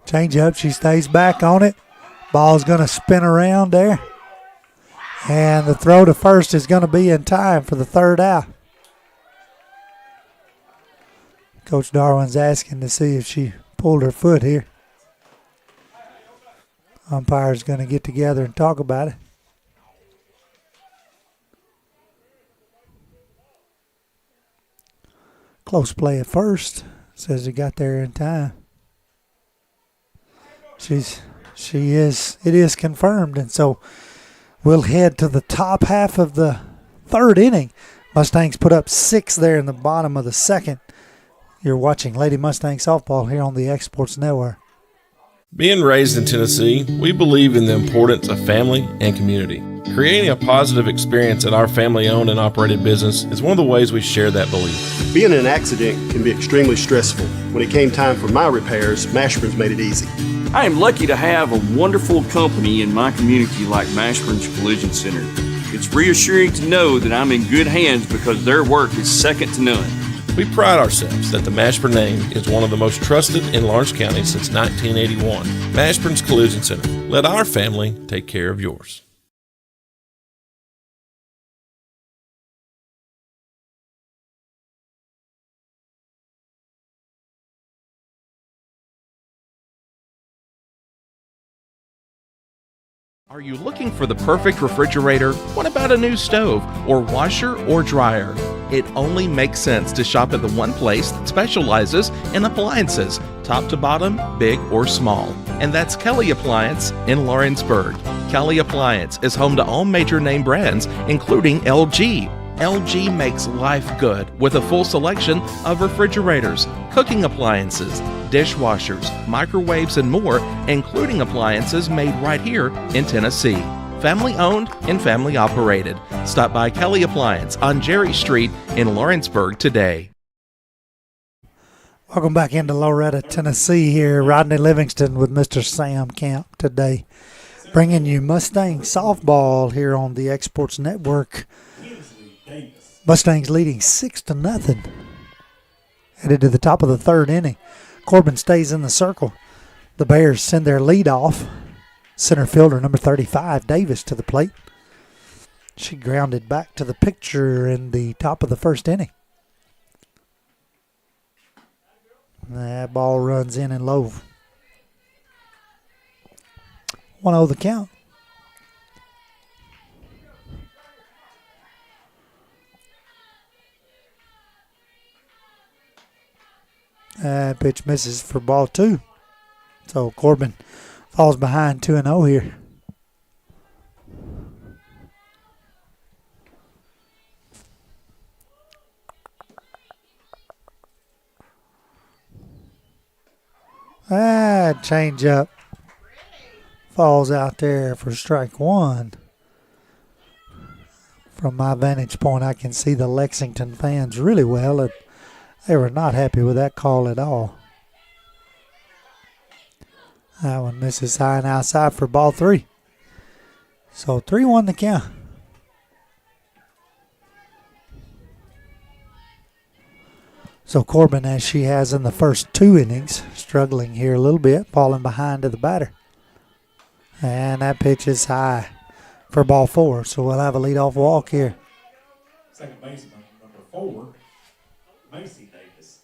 Change up, she stays back on it. Ball's going to spin around there. And the throw to first is going to be in time for the 3rd out. Coach Darwin's asking to see if she pulled her foot here. Umpire's going to get together and talk about it. Close play at first. Says he got there in time. It is confirmed, and so we'll head to the top half of the 3rd inning. Mustangs put up 6 there in the bottom of the 2nd. You're watching Lady Mustang Softball here on the Exports Network. Being raised in Tennessee, we believe in the importance of family and community. Creating a positive experience at our family-owned and operated business is one of the ways we share that belief. Being in an accident can be extremely stressful. When it came time for my repairs, Mashburn's made it easy. I am lucky to have a wonderful company in my community like Mashburn's Collision Center. It's reassuring to know that I'm in good hands because their work is second to none. We pride ourselves that the Mashburn name is one of the most trusted in Lawrence County since 1981. Mashburn's Collision Center. Let our family take care of yours. Are you looking for the perfect refrigerator? What about a new stove or washer or dryer? It only makes sense to shop at the one place that specializes in appliances, top to bottom, big or small. And that's Kelly Appliance in Lawrenceburg. Kelly Appliance is home to all major name brands, including LG. LG makes life good with a full selection of refrigerators, cooking appliances, dishwashers, microwaves, and more, including appliances made right here in Tennessee. Family owned and family operated. Stop by Kelly Appliance on Jerry Street in Lawrenceburg today. Welcome back into Loretto, Tennessee here. Rodney Livingston with Mr. Sam Camp today, bringing you Mustang softball here on the Exports Network. Mustangs leading 6-0. Headed to the top of the 3rd inning. Corbin stays in the circle. The Bears send their lead off. Center fielder number 35, Davis, to the plate. She grounded back to the picture in the top of the first inning. That ball runs in and low. 1-0 the count. Pitch misses for ball 2. So Corbin falls behind 2-0 here. Change up. Falls out there for strike 1. From my vantage point, I can see the Lexington fans really well. They were not happy with that call at all. That one misses high and outside for ball 3. So 3-1 the count. So Corbin, as she has in the first 2 innings, struggling here a little bit, falling behind to the batter. And that pitch is high for ball 4. So we'll have a leadoff walk here. Second baseman, number 4, Macy Davis.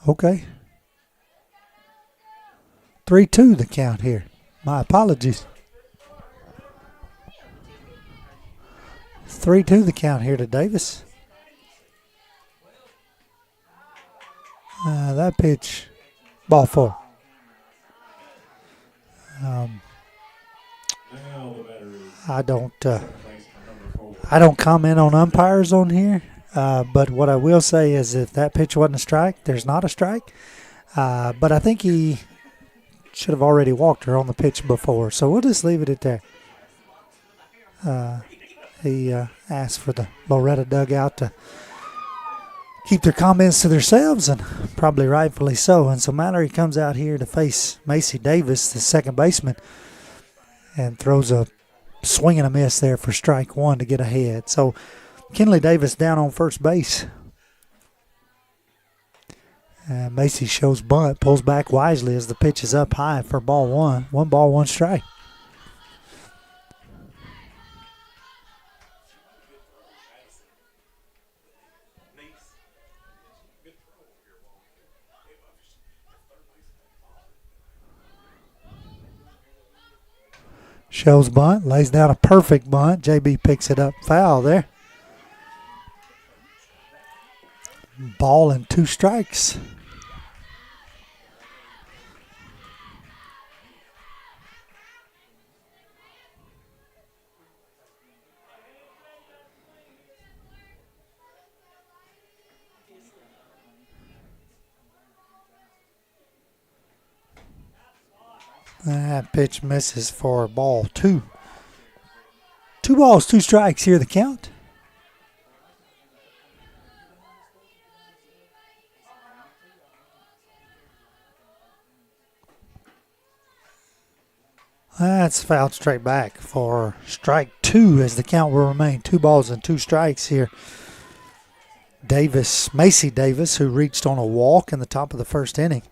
Okay. 3-2 the count here. My apologies. 3-2 the count here to Davis. That pitch, ball 4. I don't comment on umpires on here, but what I will say is if that pitch wasn't a strike, there's not a strike. But I think he should have already walked her on the pitch before, so we'll just leave it at that. He asked for the Loretto dugout to keep their comments to themselves, and probably rightfully so. And so Mallory comes out here to face Macy Davis, the second baseman, and throws a swing and a miss there for strike 1 to get ahead. So Kinley Davis down on first base. Macy shows bunt, pulls back wisely as the pitch is up high for ball 1. 1 ball, 1 strike. Shows bunt, lays down a perfect bunt. JB picks it up foul there. Ball and 2 strikes. That pitch misses for ball 2. 2 balls, 2 strikes here the count. That's fouled straight back for strike 2 as the count will remain 2 balls and 2 strikes here. Macy Davis, who reached on a walk in the top of the first inning,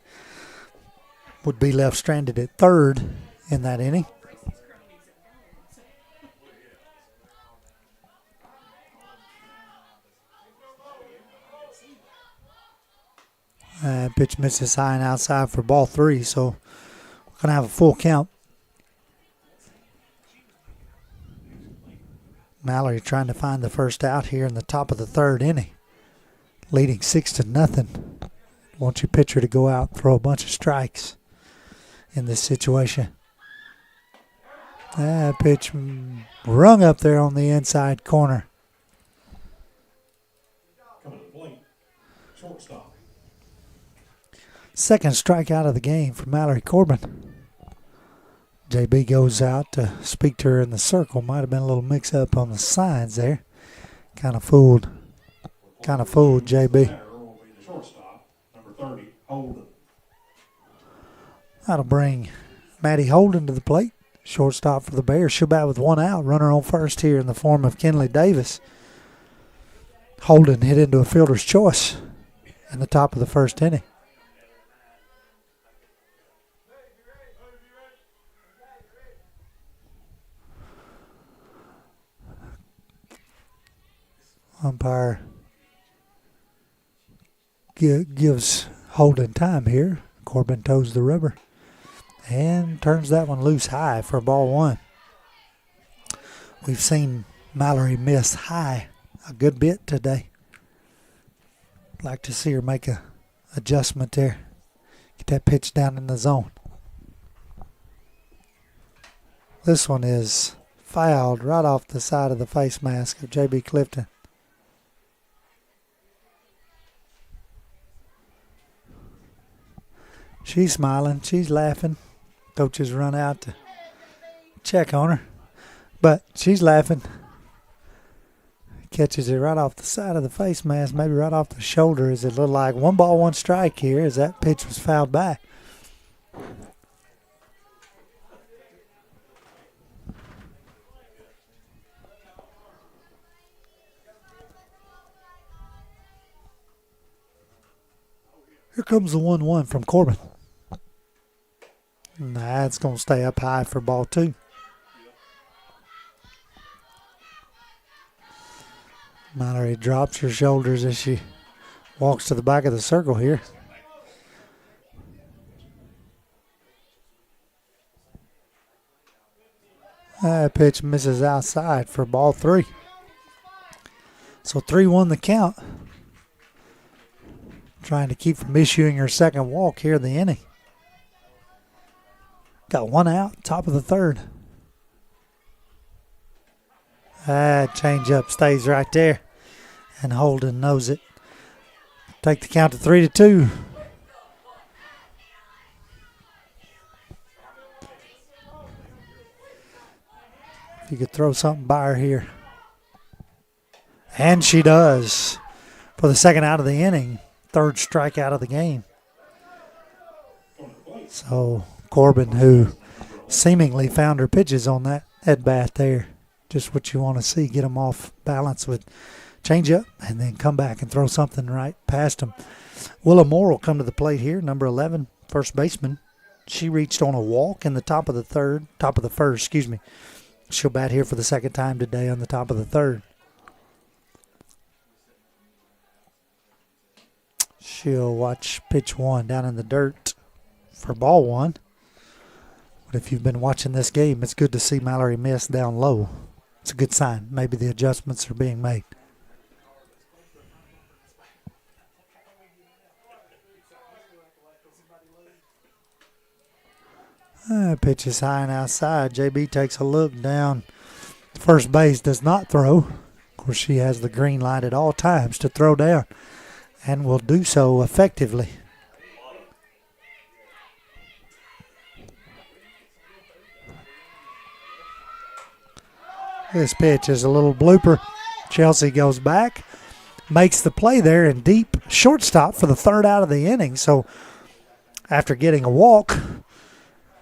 would be left stranded at third in that inning. Pitch misses high and outside for ball 3, so we're going to have a full count. Mallory trying to find the first out here in the top of the 3rd inning, leading 6-0. Want your pitcher to go out and throw a bunch of strikes in this situation. That pitch rung up there on the inside corner. Coming to the plate, shortstop. Second strikeout of the game for Mallory Corbin. JB goes out to speak to her in the circle. Might have been a little mix-up on the signs there. Kind of fooled JB. Shortstop, number 30, Holden. That'll bring Maddie Holden to the plate. Shortstop for the Bears. She'll bat with 1 out. Runner on first here in the form of Kinley Davis. Holden hit into a fielder's choice in the top of the 1st inning. Umpire gives holding time here. Corbin toes the rubber and turns that one loose high for ball one. We've seen Mallory miss high a good bit today. Like to see her make a adjustment there. Get that pitch down in the zone. This one is fouled right off the side of the face mask of J.B. Clifton. She's smiling. She's laughing. Coaches run out to check on her. But she's laughing. Catches it right off the side of the face mask, maybe right off the shoulder. As it looked like 1 ball, 1 strike here as that pitch was fouled back. Here comes the 1-1 from Corbin. Nah, it's going to stay up high for ball 2. Mallory drops her shoulders as she walks to the back of the circle here. That pitch misses outside for ball 3. So 3-1 the count. Trying to keep from issuing her second walk here in the inning. Got 1 out, top of the 3rd. That changeup stays right there. And Holden knows it. Take the count to 3-2. If you could throw something by her here. And she does. For the second out of the inning. 3rd strikeout of the game. So Corbin, who seemingly found her pitches on that at bat there. Just what you want to see. Get them off balance with change up and then come back and throw something right past them. Willa Moore will come to the plate here, number 11, first baseman. She reached on a walk in the top of the 1st. She'll bat here for the second time today on the top of the 3rd. She'll watch pitch 1 down in the dirt for ball 1. But if you've been watching this game, it's good to see Mallory miss down low. It's a good sign. Maybe the adjustments are being made. Pitch is high and outside. JB takes a look down. First base does not throw. Of course, she has the green light at all times to throw down and will do so effectively. This pitch is a little blooper. Chelsea goes back, makes the play there in deep shortstop for the 3rd out of the inning. So after getting a walk,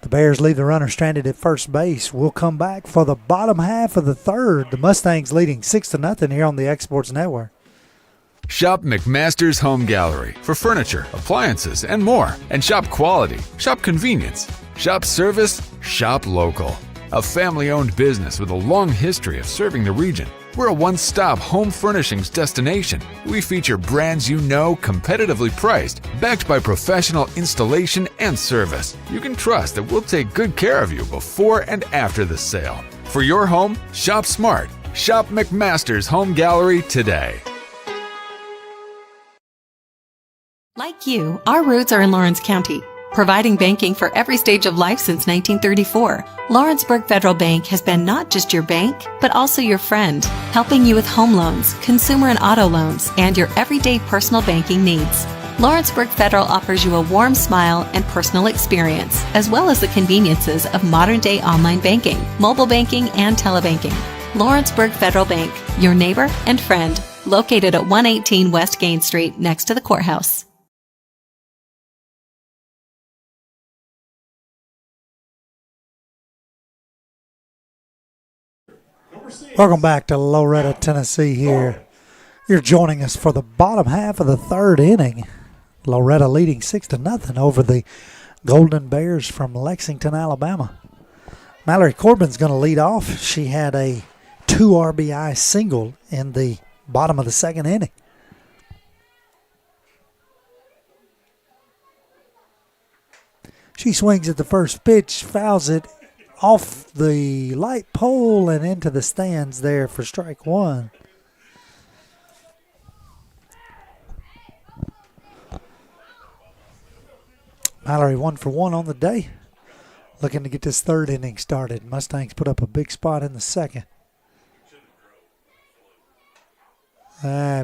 the Bears leave the runner stranded at first base. We'll come back for the bottom half of the 3rd. The Mustangs leading 6-0 here on the Exports Network. Shop McMaster's Home Gallery for furniture, appliances, and more. And shop quality, shop convenience, shop service, shop local. A family-owned business with a long history of serving the region. We're a one-stop home furnishings destination. We feature brands you know, competitively priced, backed by professional installation and service. You can trust that we'll take good care of you before and after the sale. For your home, shop smart. Shop McMaster's Home Gallery today. Like you, our roots are in Lawrence County. Providing banking for every stage of life since 1934, Lawrenceburg Federal Bank has been not just your bank, but also your friend, helping you with home loans, consumer and auto loans, and your everyday personal banking needs. Lawrenceburg Federal offers you a warm smile and personal experience, as well as the conveniences of modern-day online banking, mobile banking, and telebanking. Lawrenceburg Federal Bank, your neighbor and friend, located at 118 West Gain Street, next to the courthouse. Welcome back to Loretto, Tennessee here. You're joining us for the bottom half of the 3rd inning. Loretto leading 6-0 over the Golden Bears from Lexington, Alabama. Mallory Corbin's going to lead off. She had a 2 RBI single in the Bottom of the second inning. She swings at the first pitch, fouls it off the light pole and into the stands there for strike one. Mallory 1 for 1 on the day. Looking to get this third inning started. Mustangs put up a big spot in the second.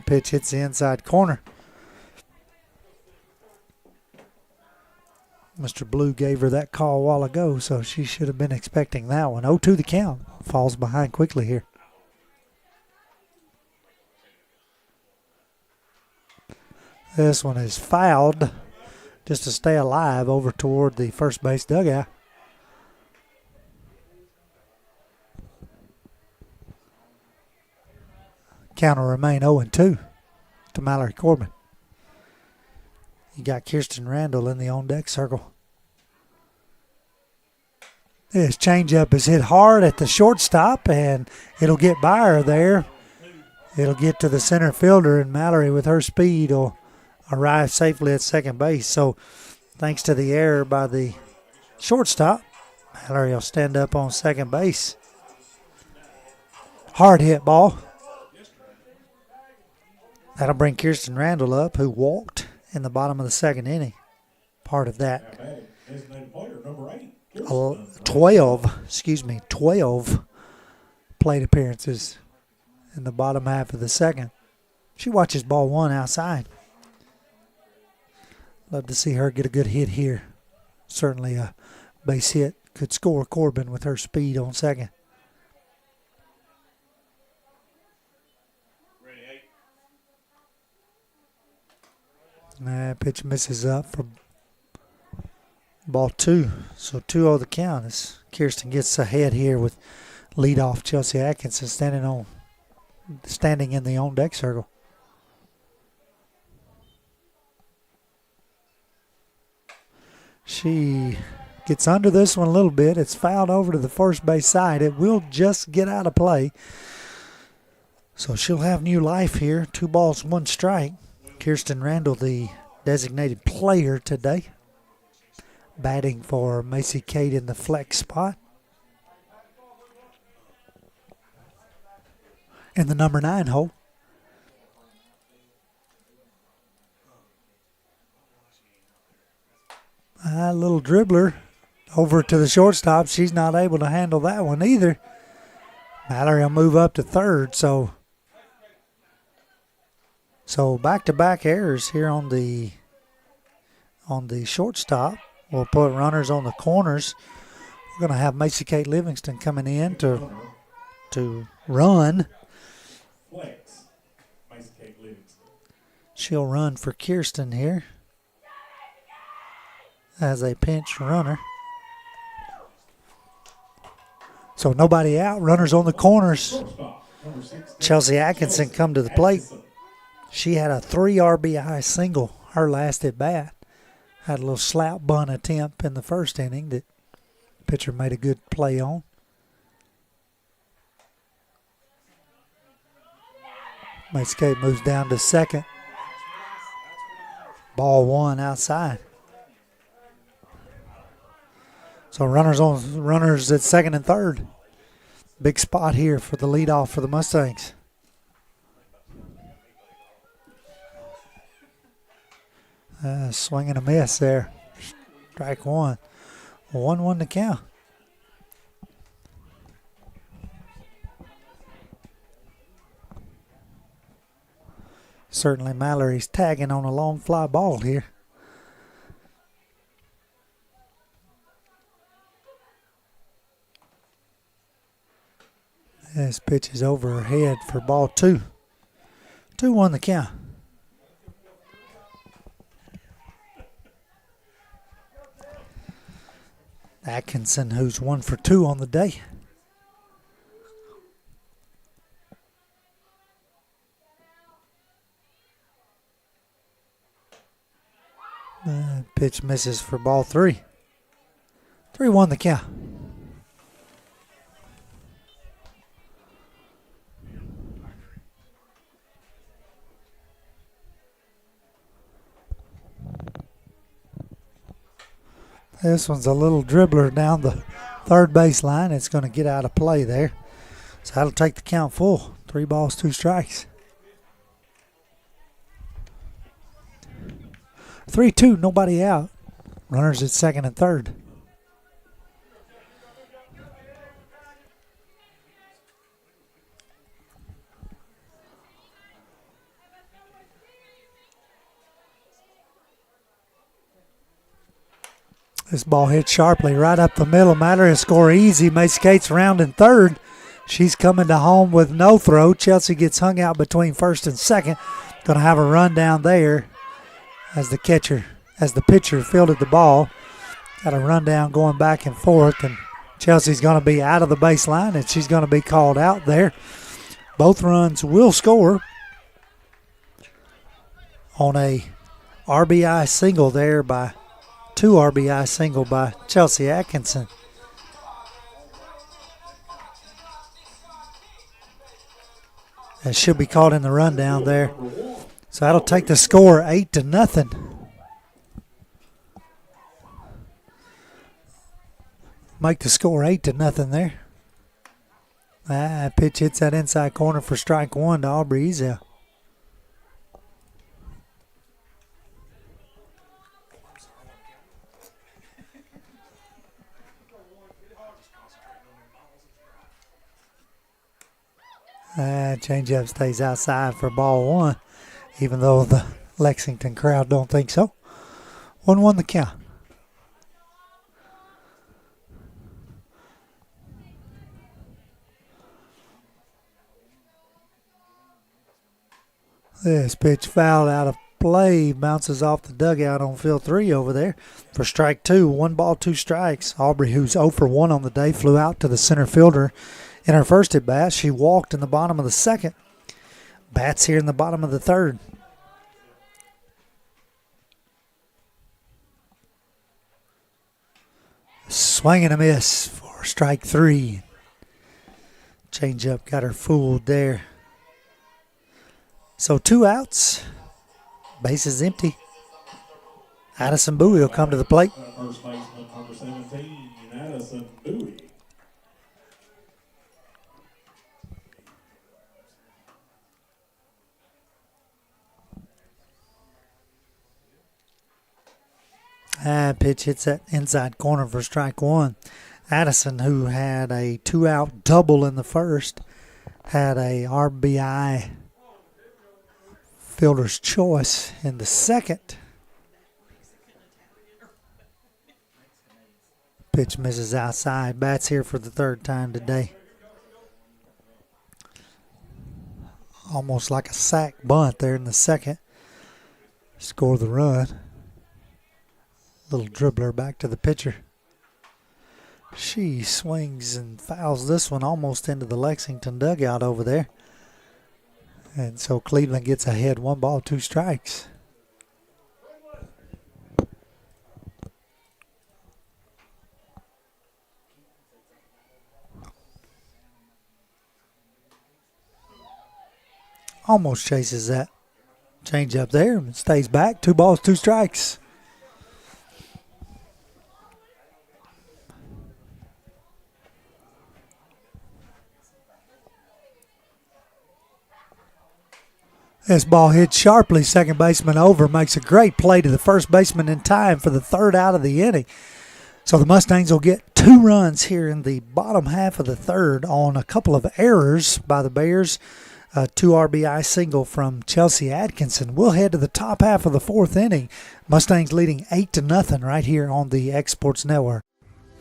Pitch hits the inside corner. Mr. Blue gave her that call a while ago, so she should have been expecting that one. 0-2 the count. Falls behind quickly here. This one is fouled just to stay alive over toward the first base dugout. Count will remain 0-2 to Mallory Corbin. You got Kirsten Randall in the on-deck circle. This changeup is hit hard at the shortstop, and it'll get by her there. It'll get to the center fielder, and Mallory, with her speed, will arrive safely at second base. So, thanks to the error by the shortstop, Mallory will stand up on second base. Hard hit ball. That'll bring Kirsten Randall up, who walked in the bottom of the second inning. Part of that 12 plate appearances in the bottom half of the second. She watches ball one outside. Love to see her get a good hit here. Certainly a base hit could score Corbin with her speed on second. Pitch misses up for ball two. So 2-0 the count as Kirsten gets ahead here with leadoff Chelsea Atkinson standing in the on-deck circle. She gets under this one a little bit. It's fouled over to the first base side. It will just get out of play. So she'll have new life here. 2 balls, 1 strike. Kirsten Randall, the designated player today, batting for Macy Cade in the flex spot. In the number 9 hole. A little dribbler over to the shortstop. She's not able to handle that one either. Mallory will move up to third, so back-to-back errors here on the shortstop. We'll put runners on the corners. We're going to have Macy Kate Livingston coming in to run. She'll run for Kirsten here as a pinch runner. So nobody out. Runners on the corners. Chelsea Atkinson come to the plate. She had a 3 RBI single her last at bat. Had a little slap bunt attempt in the first inning that pitcher made a good play on. Macy Kate moves down to second. Ball 1 outside. So runners at second and third. Big spot here for the leadoff for the Mustangs. Swing and a miss there. Strike 1. 1-1 to count. Certainly Mallory's tagging on a long fly ball here. This pitch is over her head for ball 2. 2-1 the count. Atkinson, who's 1 for 2 on the day. Pitch misses for ball 3. 3-1 the count. This one's a little dribbler down the third base line. It's going to get out of play there. So that'll take the count full. 3 balls, 2 strikes. 3-2, nobody out. Runners at second and third. This ball hit sharply right up the middle. Mallory will score easy. Macy Cates rounding third. She's coming to home with no throw. Chelsea gets hung out between first and second. Going to have a run down there as the pitcher fielded the ball. Got a run down going back and forth, and Chelsea's going to be out of the baseline, and she's going to be called out there. Both runs will score on a RBI single there by 2 RBI single by Chelsea Atkinson. That should be caught in the rundown there. So that'll take the score 8-0. Make the score 8-0 there. Pitch hits that inside corner for strike 1 to Aubrey Ezel. Changeup stays outside for ball 1, even though the Lexington crowd don't think so. 1-1 the count. This pitch fouled out of play, bounces off the dugout on field 3 over there for strike 2. 1 ball, 2 strikes. Aubrey, who's 0 for 1 on the day, flew out to the center fielder in her first at bat. She walked in the bottom of the second. Bats here in the bottom of the third. Swing and a miss for strike 3. Changeup got her fooled there. So 2 outs. Base is empty. Addison Bowie will come to the plate. First baseman, number 17, Addison Bowie. Pitch hits that inside corner for strike 1. Addison, who had a 2-out double in the first, had a RBI fielder's choice in the second. Pitch misses outside. Bats here for the 3rd time today. Almost like a sack bunt there in the second. Score the run. Little dribbler back to the pitcher. She swings and fouls this one almost into the Lexington dugout over there. And so Cleveland gets ahead 1 ball, 2 strikes. Almost chases that change up there and stays back. 2 balls, 2 strikes. This ball hit sharply. Second baseman over makes a great play to the first baseman in time for the 3rd out of the inning. So the Mustangs will get 2 runs here in the bottom half of the 3rd on a couple of errors by the Bears. A 2 RBI single from Chelsea Atkinson. We'll head to the top half of the 4th inning. Mustangs leading 8-0 right here on the X Sports Network.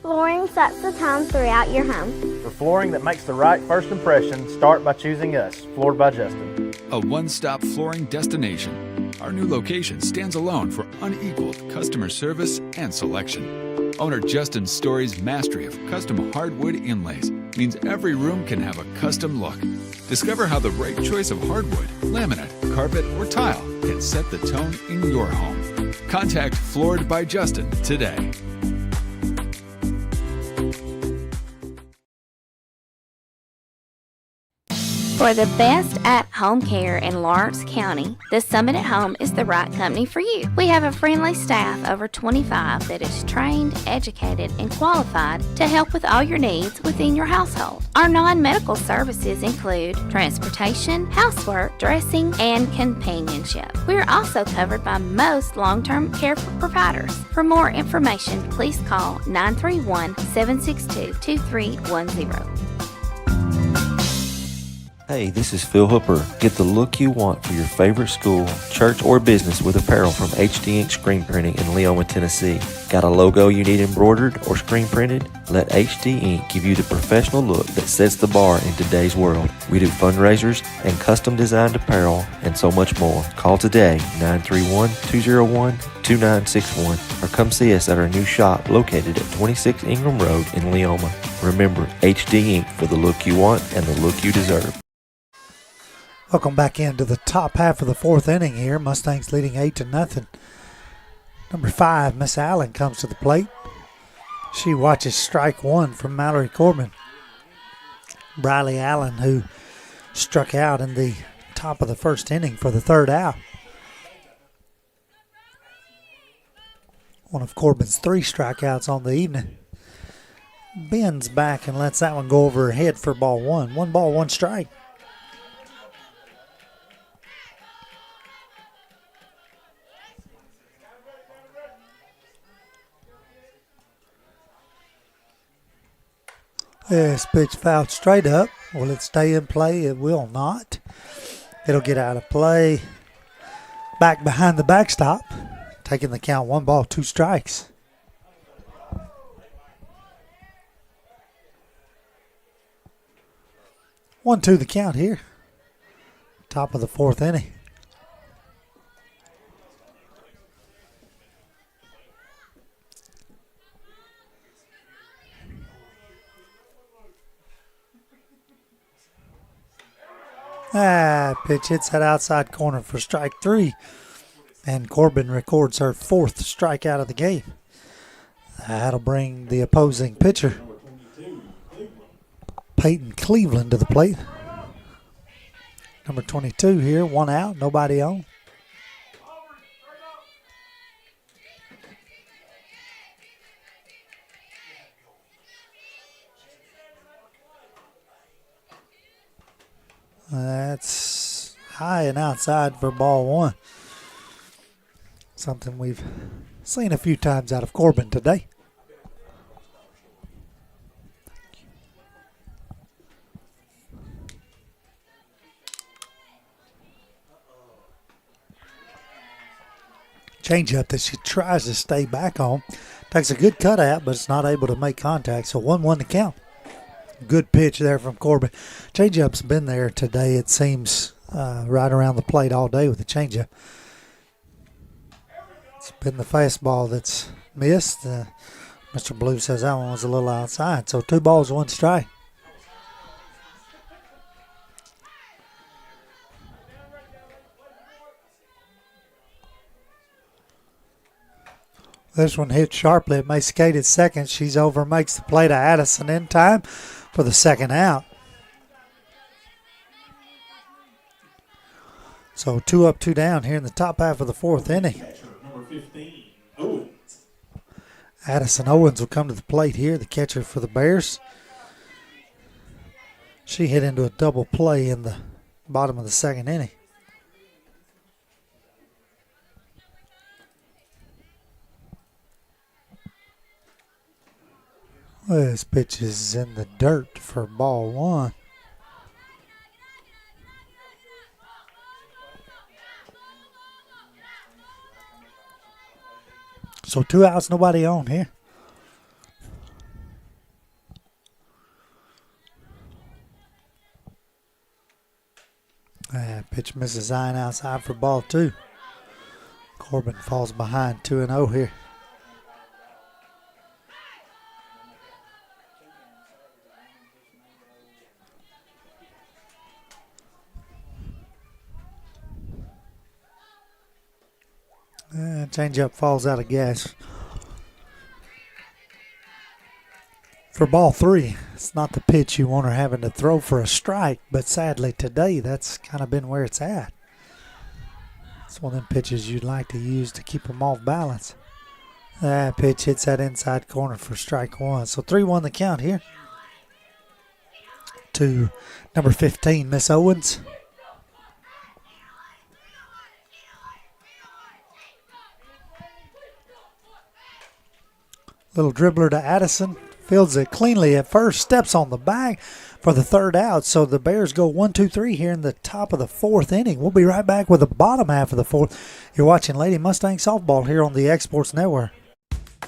Flooring sets the tone throughout your home. For flooring that makes the right first impression, start by choosing us, Floored by Justin. A one-stop flooring destination. Our new location stands alone for unequaled customer service and selection. Owner Justin Story's mastery of custom hardwood inlays means every room can have a custom look. Discover how the right choice of hardwood, laminate, carpet, or tile can set the tone in your home. Contact Floored by Justin today. For the best at-home care in Lawrence County, the Summit at Home is the right company for you. We have a friendly staff over 25 that is trained, educated, and qualified to help with all your needs within your household. Our non-medical services include transportation, housework, dressing, and companionship. We are also covered by most long-term care providers. For more information, please call 931-762-2310. Hey, this is Phil Hooper. Get the look you want for your favorite school, church, or business with apparel from HD Ink Screen Printing in Leoma, Tennessee. Got a logo you need embroidered or screen printed? Let HD Ink give you the professional look that sets the bar in today's world. We do fundraisers and custom designed apparel and so much more. Call today, 931-201-2961, or come see us at our new shop located at 26 Ingram Road in Leoma. Remember, HD Ink for the look you want and the look you deserve. Welcome back into the top half of the fourth inning here. Mustangs leading 8-0. Number 5, Miss Allen, comes to the plate. She watches strike one from Mallory Corbin. Briley Allen, who struck out in the top of the first inning for the third out. One of Corbin's 3 strikeouts on the evening. Bends back and lets that one go over her head for ball one. 1 ball, 1 strike. This pitch fouled straight up. Will it stay in play? It will not. It'll get out of play. Back behind the backstop. Taking the count 1 ball, 2 strikes. One, 2 the count here. Top of the fourth inning. Pitch hits that outside corner for strike 3. And Corbin records her 4th strikeout of the game. That'll bring the opposing pitcher, Peyton Cleveland, to the plate. Number 22 here, 1 out, nobody on. That's high and outside for ball 1. Something we've seen a few times out of Corbin today. Changeup that she tries to stay back on. Takes a good cut at, but it's not able to make contact. So 1-1 to count. Good pitch there from Corbin. Changeup's been there today, it seems, right around the plate all day with the changeup. It's been the fastball that's missed. Mr. Blue says that one was a little outside. So 2 balls, 1 strike. This one hit sharply. It may skate at second. She's over, makes the play to Addison in time for the second out. So 2 up, 2 down here in the top half of the fourth inning. Number 15, Owens. Addison Owens will come to the plate here, the catcher for the Bears. She hit into a double play in the bottom of the second inning. This pitch is in the dirt for ball 1. So 2 outs, nobody on here. Pitch misses high and outside for ball 2. Corbin falls behind 2-0 here. Changeup falls out of gas for ball 3. It's not the pitch you want her having to throw for a strike, but sadly today that's kind of been where it's at. It's one of them pitches you'd like to use to keep them off balance. That pitch hits that inside corner for strike one. So 3-1 the count here to number 15, Miss Owens. Little dribbler to Addison. Fields it cleanly at first. Steps on the bag for the third out. So the Bears go 1-2-3 here in the top of the fourth inning. We'll be right back with the bottom half of the fourth. You're watching Lady Mustang Softball here on the Exports Network.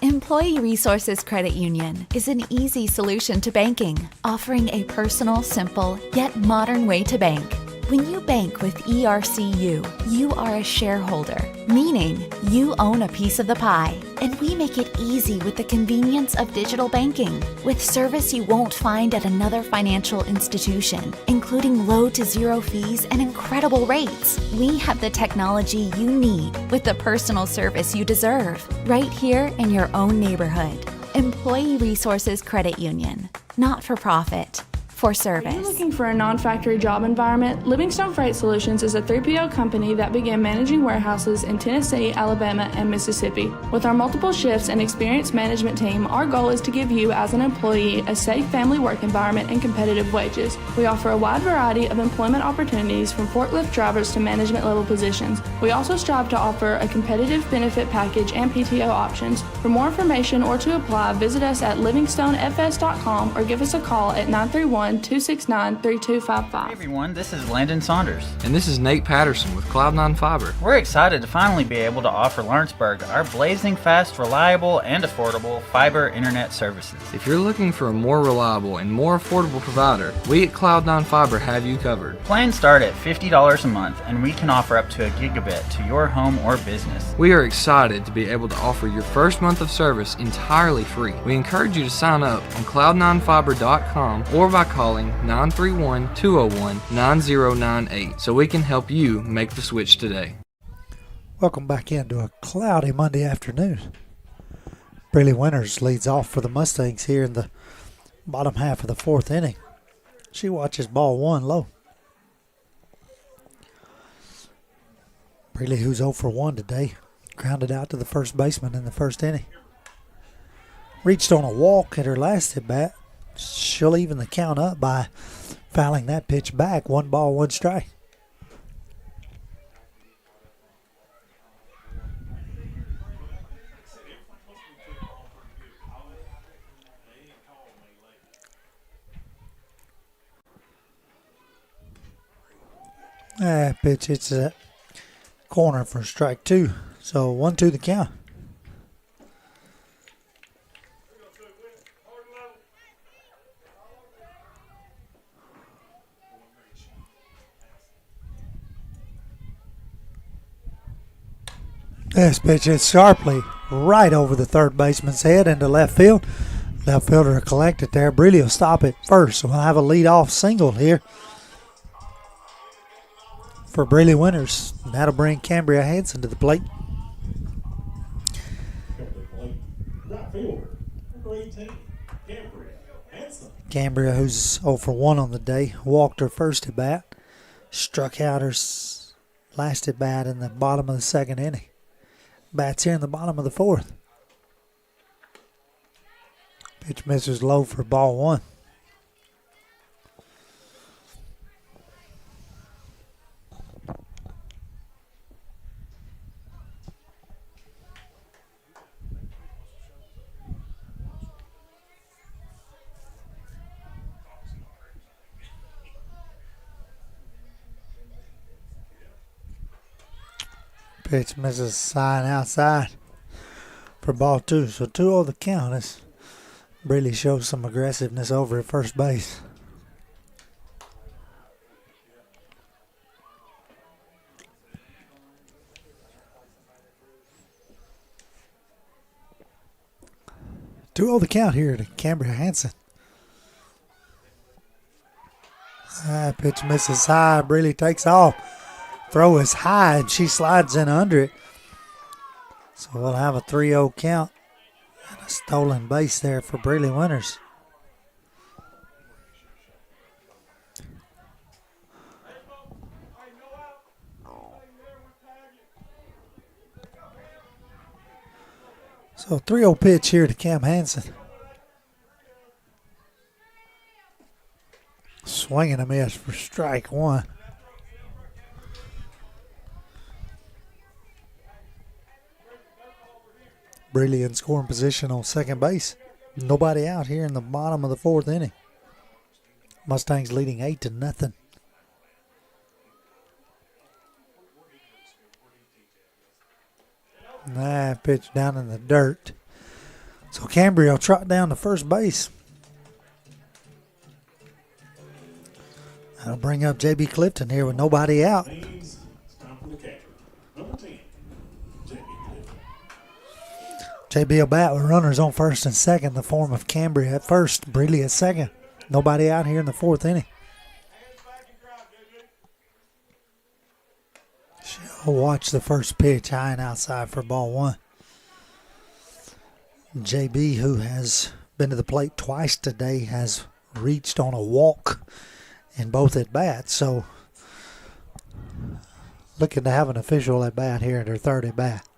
Employee Resources Credit Union is an easy solution to banking, offering a personal, simple, yet modern way to bank. When you bank with ERCU, you are a shareholder, meaning you own a piece of the pie. And we make it easy with the convenience of digital banking, with service you won't find at another financial institution, including low to zero fees and incredible rates. We have the technology you need with the personal service you deserve, right here in your own neighborhood. Employee Resources Credit Union, not for profit. For service. Are you looking for a non-factory job environment? Livingstone Freight Solutions is a 3PL company that began managing warehouses in Tennessee, Alabama, and Mississippi. With our multiple shifts and experienced management team, our goal is to give you, as an employee, a safe family work environment and competitive wages. We offer a wide variety of employment opportunities from forklift drivers to management level positions. We also strive to offer a competitive benefit package and PTO options. For more information or to apply, visit us at livingstonefs.com or give us a call at 931-269-3255. Hey everyone, this is Landon Saunders. And this is Nate Patterson with Cloud9 Fiber. We're excited to finally be able to offer Lawrenceburg our blazing fast, reliable, and affordable fiber internet services. If you're looking for a more reliable and more affordable provider, we at Cloud9 Fiber have you covered. Plans start at $50 a month, and we can offer up to a gigabit to your home or business. We are excited to be able to offer your first month of service entirely free. We encourage you to sign up on cloud9fiber.com or by calling 931-201-9098 so we can help you make the switch today. Welcome back into a cloudy Monday afternoon. Briley Winters leads off for the Mustangs here in the bottom half of the fourth inning. She watches ball one low. Briley, who's 0 for 1 today, grounded out to the first baseman in the first inning. Reached on a walk at her last at bat. She'll even the count up by fouling that pitch back. 1 ball, 1 strike. That pitch hits that corner for strike 2. So 1-2 the count. This pitch hits sharply right over the third baseman's head into left field. Left fielder will collect it there. Brealey will stop it first. So we'll have a leadoff single here for Brealey Winters. And that'll bring Cambria Hanson to the plate. Cambria, who's 0 for 1 on the day, walked her first at bat, struck out her last at bat in the bottom of the second inning. Bats here in the bottom of the fourth. Pitch misses low for ball 1. Pitch misses side outside for ball 2. So 2-0 the count as Brealey shows some aggressiveness over at first base. The count here to Cambria Hanson. That pitch misses high. Brealey takes off. Throw is high, and she slides in under it. So we'll have a 3-0 count and a stolen base there for Brealey Winters. So 3-0 pitch here to Cam Hansen. Swing and a miss for strike one. Brealey in scoring position on second base. Nobody out here in the bottom of the fourth inning. Mustangs leading 8-0. Pitch down in the dirt. So Cambria will trot down to first base. That'll bring up J.B. Clifton here with nobody out. J.B. will bat with runners on first and second, the form of Cambria at first, Brealey at second. Nobody out here in the fourth inning. She'll watch the first pitch high and outside for ball one. JB, who has been to the plate twice today, has reached on a walk in both at bats. So looking to have an official at bat here at her third at bat.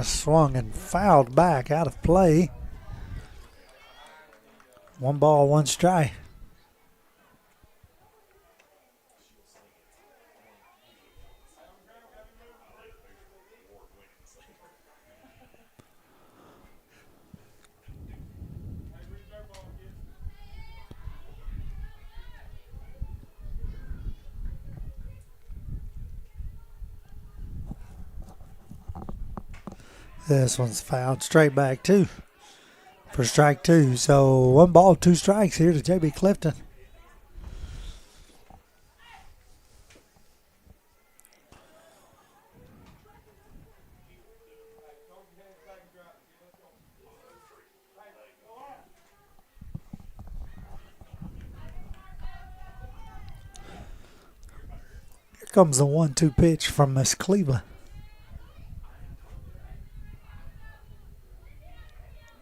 Swung and fouled back out of play. 1 ball, 1 strike. This one's fouled straight back too for strike 2. So 1 ball, 2 strikes here to J.B. Clifton. Here comes the 1-2 pitch from Miss Cleveland.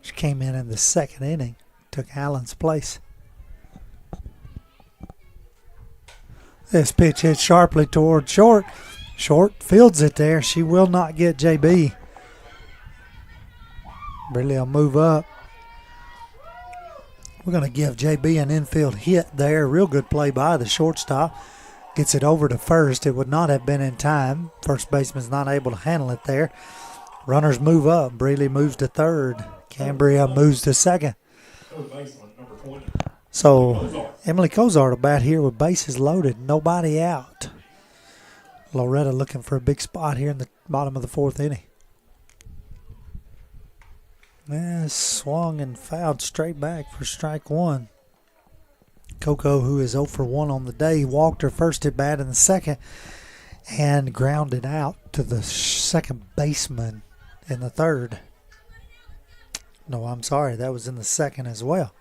She came in the second inning, took Allen's place. This pitch hits sharply toward short. Short fields it there. She will not get JB. Brealey will move up. We're going to give JB an infield hit there. Real good play by the shortstop. Gets it over to first. It would not have been in time. First baseman's not able to handle it there. Runners move up. Brealey moves to third. Cambria moves to second. So Emily Cozart will bat here with bases loaded. Nobody out. Loretto looking for a big spot here in the bottom of the fourth inning. Swung and fouled straight back for strike 1. Coco, who is 0 for 1 on the day, walked her first at bat in the second and grounded out to the second baseman in the third. No, I'm sorry. That was in the second as well.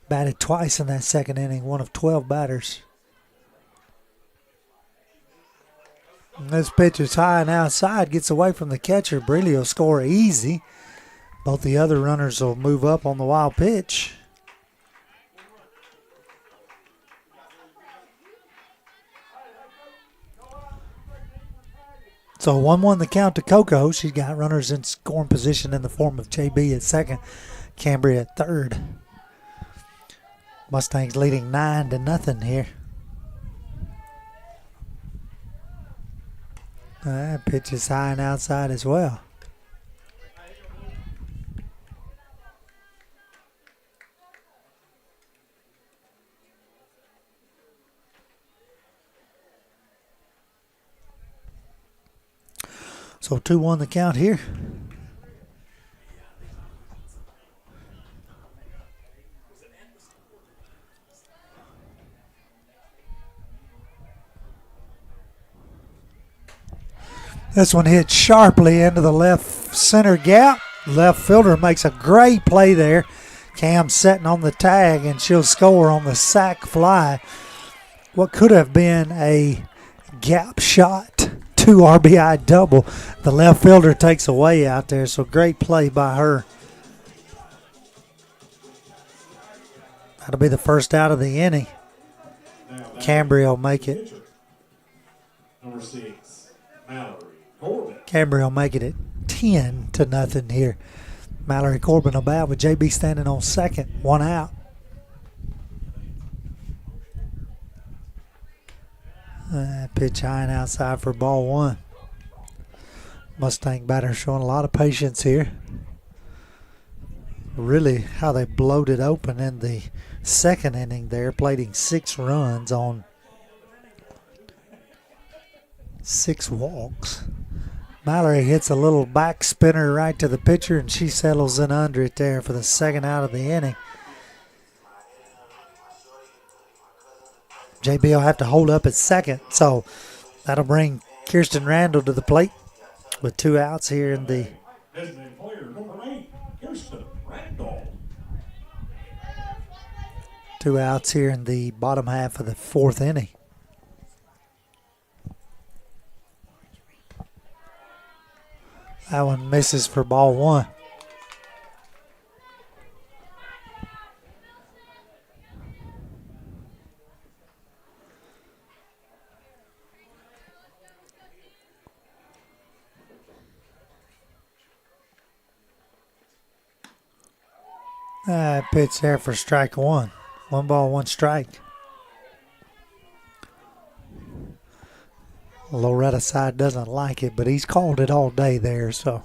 Batted twice in that second inning, 1 of 12 batters. And this pitch is high and outside, gets away from the catcher. Brealey will score easy. Both the other runners will move up on the wild pitch. So 1-1 the count to Coco. She's got runners in scoring position in the form of JB at second, Cambria at third. Mustangs leading 9-0 here. That pitch is high and outside as well. So 2-1 the count here. This one hit sharply into the left center gap. Left fielder makes a great play there. Cam setting on the tag, and she'll score on the sac fly. What could have been a gap shot, 2 RBI double. The left fielder takes away out there, so great play by her. That'll be the first out of the inning. Cambria will make it. Number 6, Mallory Corbin. Cambry will make it at 10-0 here. Mallory Corbin will bat with JB standing on second, 1 out. Pitch high and outside for ball 1. Mustang batter showing a lot of patience here. Really how they blowed it open in the second inning there, plating 6 runs on 6 walks. Mallory hits a little back spinner right to the pitcher, and she settles in under it there for the second out of the inning. JB will have to hold up at second, so that'll bring Kirsten Randall to the plate with 2 outs here in the Designated player number 8, Kirsten Randall. 2 outs here in the bottom half of the 4th inning. That one misses for ball 1. Pitch there for strike 1. 1 ball, 1 strike. Loretto side doesn't like it, but he's called it all day there, so.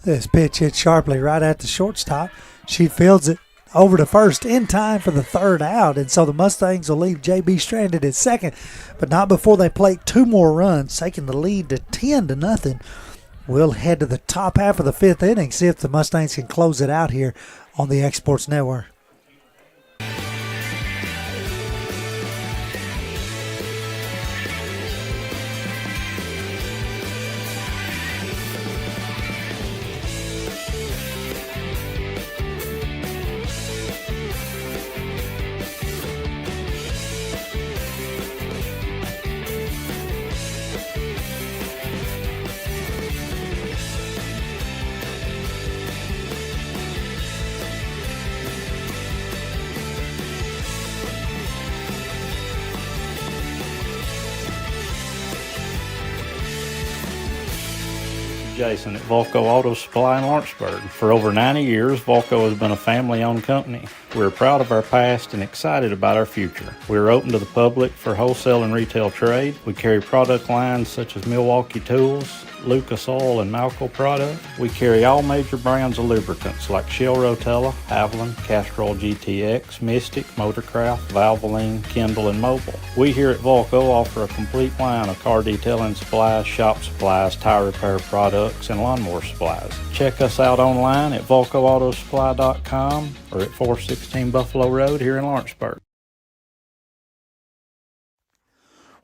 This pitch hit sharply right at the shortstop. She fields it over to first in time for the 3rd out, and so the Mustangs will leave JB stranded at second, but not before they plate 2 more runs, taking the lead to 10-0. We'll head to the top half of the 5th inning, see if the Mustangs can close it out here on the Exports Network. Jason at Volco Auto Supply in Lawrenceburg. For over 90 years, Volco has been a family-owned company. We're proud of our past and excited about our future. We are open to the public for wholesale and retail trade. We carry product lines such as Milwaukee Tools, Lucas Oil, and Malco product. We carry all major brands of lubricants like Shell Rotella, Haviland, Castrol GTX, Mystic, Motorcraft, Valvoline, Kindle, and Mobil. We here at Volco offer a complete line of car detailing supplies, shop supplies, tire repair products, and lawnmower supplies. Check us out online at VolcoAutosupply.com or at 416 Buffalo Road here in Lawrenceburg.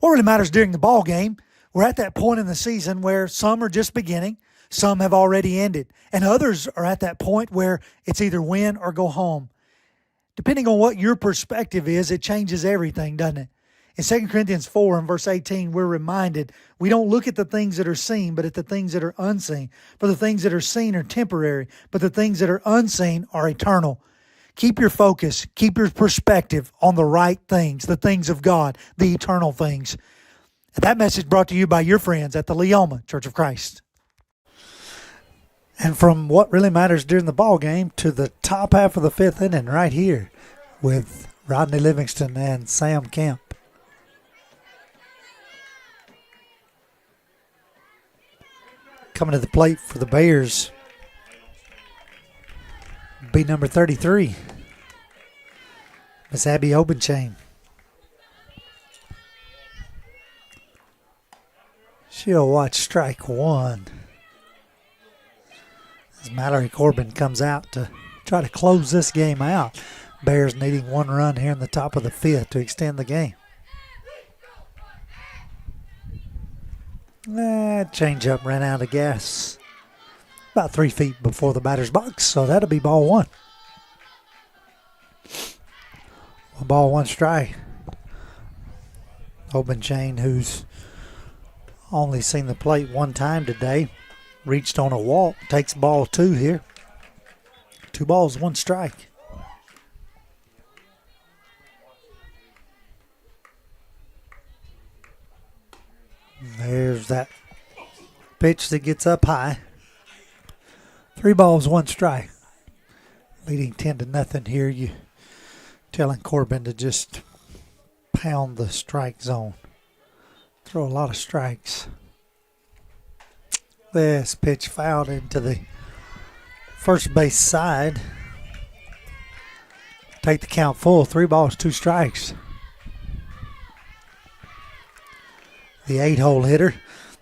What really matters during the ball game, we're at that point in the season where some are just beginning, some have already ended, and others are at that point where it's either win or go home. Depending on what your perspective is, it changes everything, doesn't it? In 2 Corinthians 4 and verse 18, we're reminded we don't look at the things that are seen, but at the things that are unseen. For the things that are seen are temporary, but the things that are unseen are eternal. Keep your focus, keep your perspective on the right things, the things of God, the eternal things. And that message brought to you by your friends at the Leoma Church of Christ. And from what really matters during the ball game to the top half of the 5th inning right here with Rodney Livingston and Sam Kemp. Coming to the plate for the Bears, be number 33, Miss Abby Obenchain. She'll watch strike 1 as Mallory Corbin comes out to try to close this game out. Bears needing 1 run here in the top of the 5th to extend the game. Change up, ran out of gas about 3 feet before the batter's box, so that'll be ball 1. 1 ball, 1 strike. Obenchain, who's only seen the plate 1 time today, reached on a walk, takes ball 2 here. 2 balls, 1 strike. There's that pitch that gets up high. 3 balls, 1 strike. Leading 10-0 here. You telling Corbin to just pound the strike zone. Throw a lot of strikes. This pitch fouled into the first base side. Take the count full. 3 balls, 2 strikes. The 8-hole hitter.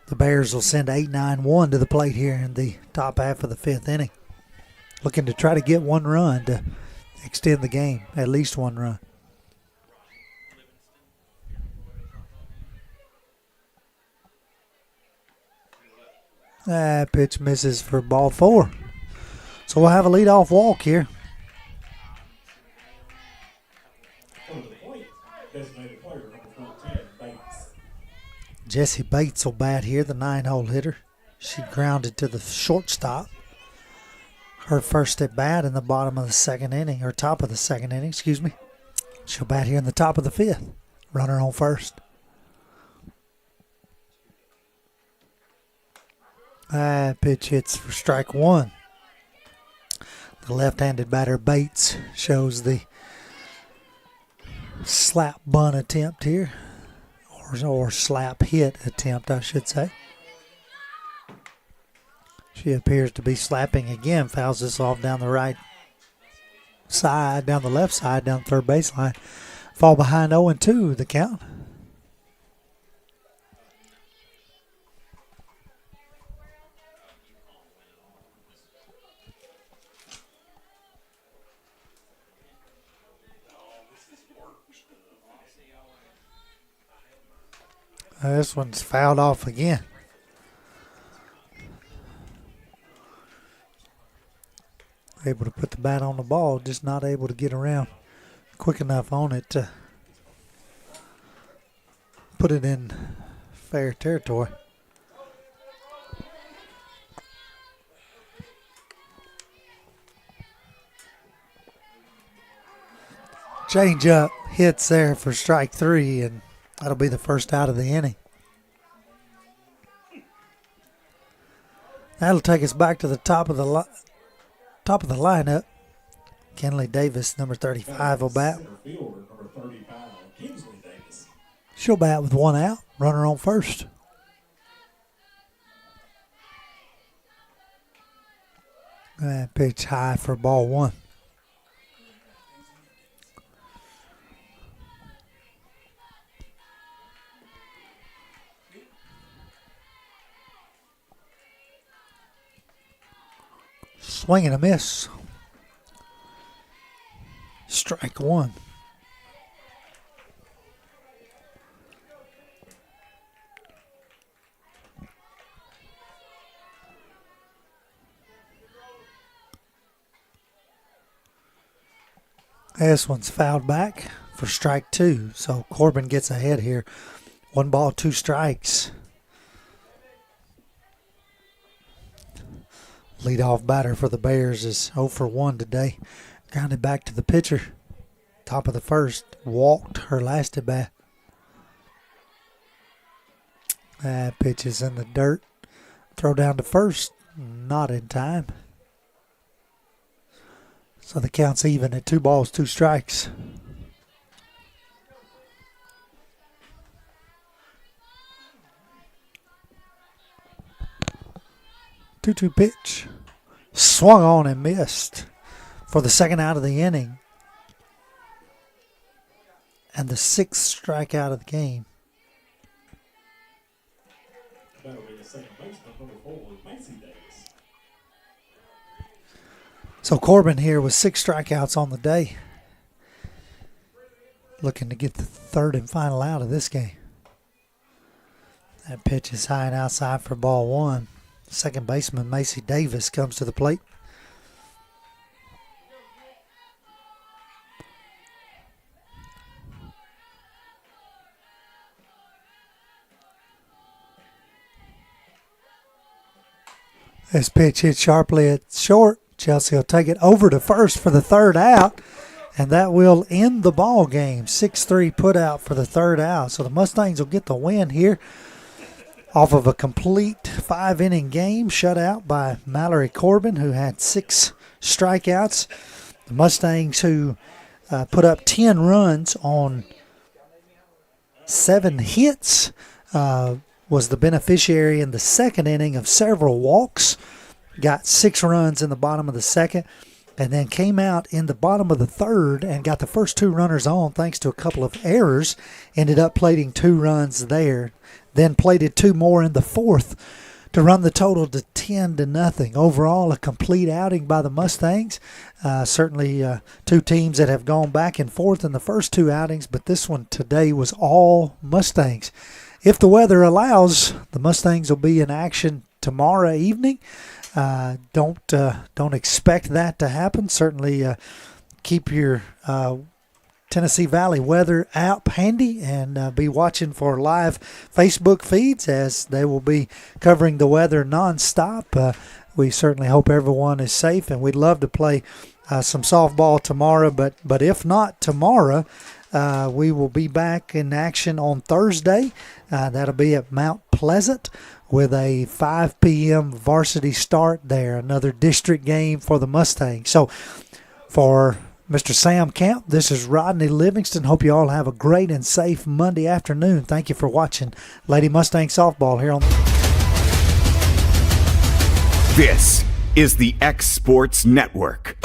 The Bears will send 8-9-1 to the plate here in the top half of the 5th inning. Looking to try to get 1 run to extend the game, at least 1 run. That pitch misses for ball 4. So we'll have a leadoff walk here. Jesse Bates will bat here, the 9-hole hitter. She grounded to the shortstop. Her first at bat in the bottom of the 2nd inning, or top of the 2nd inning, excuse me. She'll bat here in the top of the 5th. Runner on first. That pitch hits for strike 1. The left-handed batter Bates shows the slap bunt attempt here. Or slap hit attempt, I should say. She appears to be slapping again. Fouls this off down the right side, down the left side, down the third baseline. Fall behind 0-2, the count. This one's fouled off again. Able to put the bat on the ball, just not able to get around quick enough on it to put it in fair territory. Change up hits there for strike 3, and that'll be the first out of the inning. That'll take us back to the top of the lineup. Kenley Davis, number 35, will bat. She'll bat with 1 out. Runner on first. That pitch high for ball 1. Swing and a miss. Strike 1. This one's fouled back for strike 2. So Corbin gets ahead here. 1 ball, 2 strikes. Leadoff batter for the Bears is 0 for 1 today. Grounded back to the pitcher. Top of the 1st. Walked her last at bat. That pitch is in the dirt. Throw down to first. Not in time. So the count's even at 2 balls, 2 strikes. 2-2 pitch. Swung on and missed for the 2nd out of the inning. And the 6th strikeout of the game. So Corbin here with 6 strikeouts on the day. Looking to get the 3rd and final out of this game. That pitch is high and outside for ball 1. Second baseman Macy Davis comes to the plate. This pitch hit sharply at short. Chelsea will take it over to first for the 3rd out, and that will end the ball game. 6-3 put out for the 3rd out. So the Mustangs will get the win here. off of a complete 5-inning game, shutout by Mallory Corbin, who had 6 strikeouts. The Mustangs, who put up 10 runs on 7 hits, was the beneficiary in the second inning of several walks. Got 6 runs in the bottom of the second, and then came out in the bottom of the third and got the first 2 runners on thanks to a couple of errors. Ended up plating 2 runs there. Then plated 2 more in the fourth to run the total to 10-0. Overall, a complete outing by the Mustangs. Certainly 2 teams that have gone back and forth in the first 2 outings, but this one today was all Mustangs. If the weather allows, the Mustangs will be in action tomorrow evening. Don't expect that to happen. Certainly keep your Tennessee Valley Weather app handy and be watching for live Facebook feeds as they will be covering the weather nonstop. We certainly hope everyone is safe, and we'd love to play some softball tomorrow. But if not tomorrow, we will be back in action on Thursday. That'll be at Mount Pleasant with a 5 p.m. varsity start there. Another district game for the Mustangs. So for Mr. Sam Camp, this is Rodney Livingston. Hope you all have a great and safe Monday afternoon. Thank you for watching Lady Mustang Softball here on. This is the X Sports Network.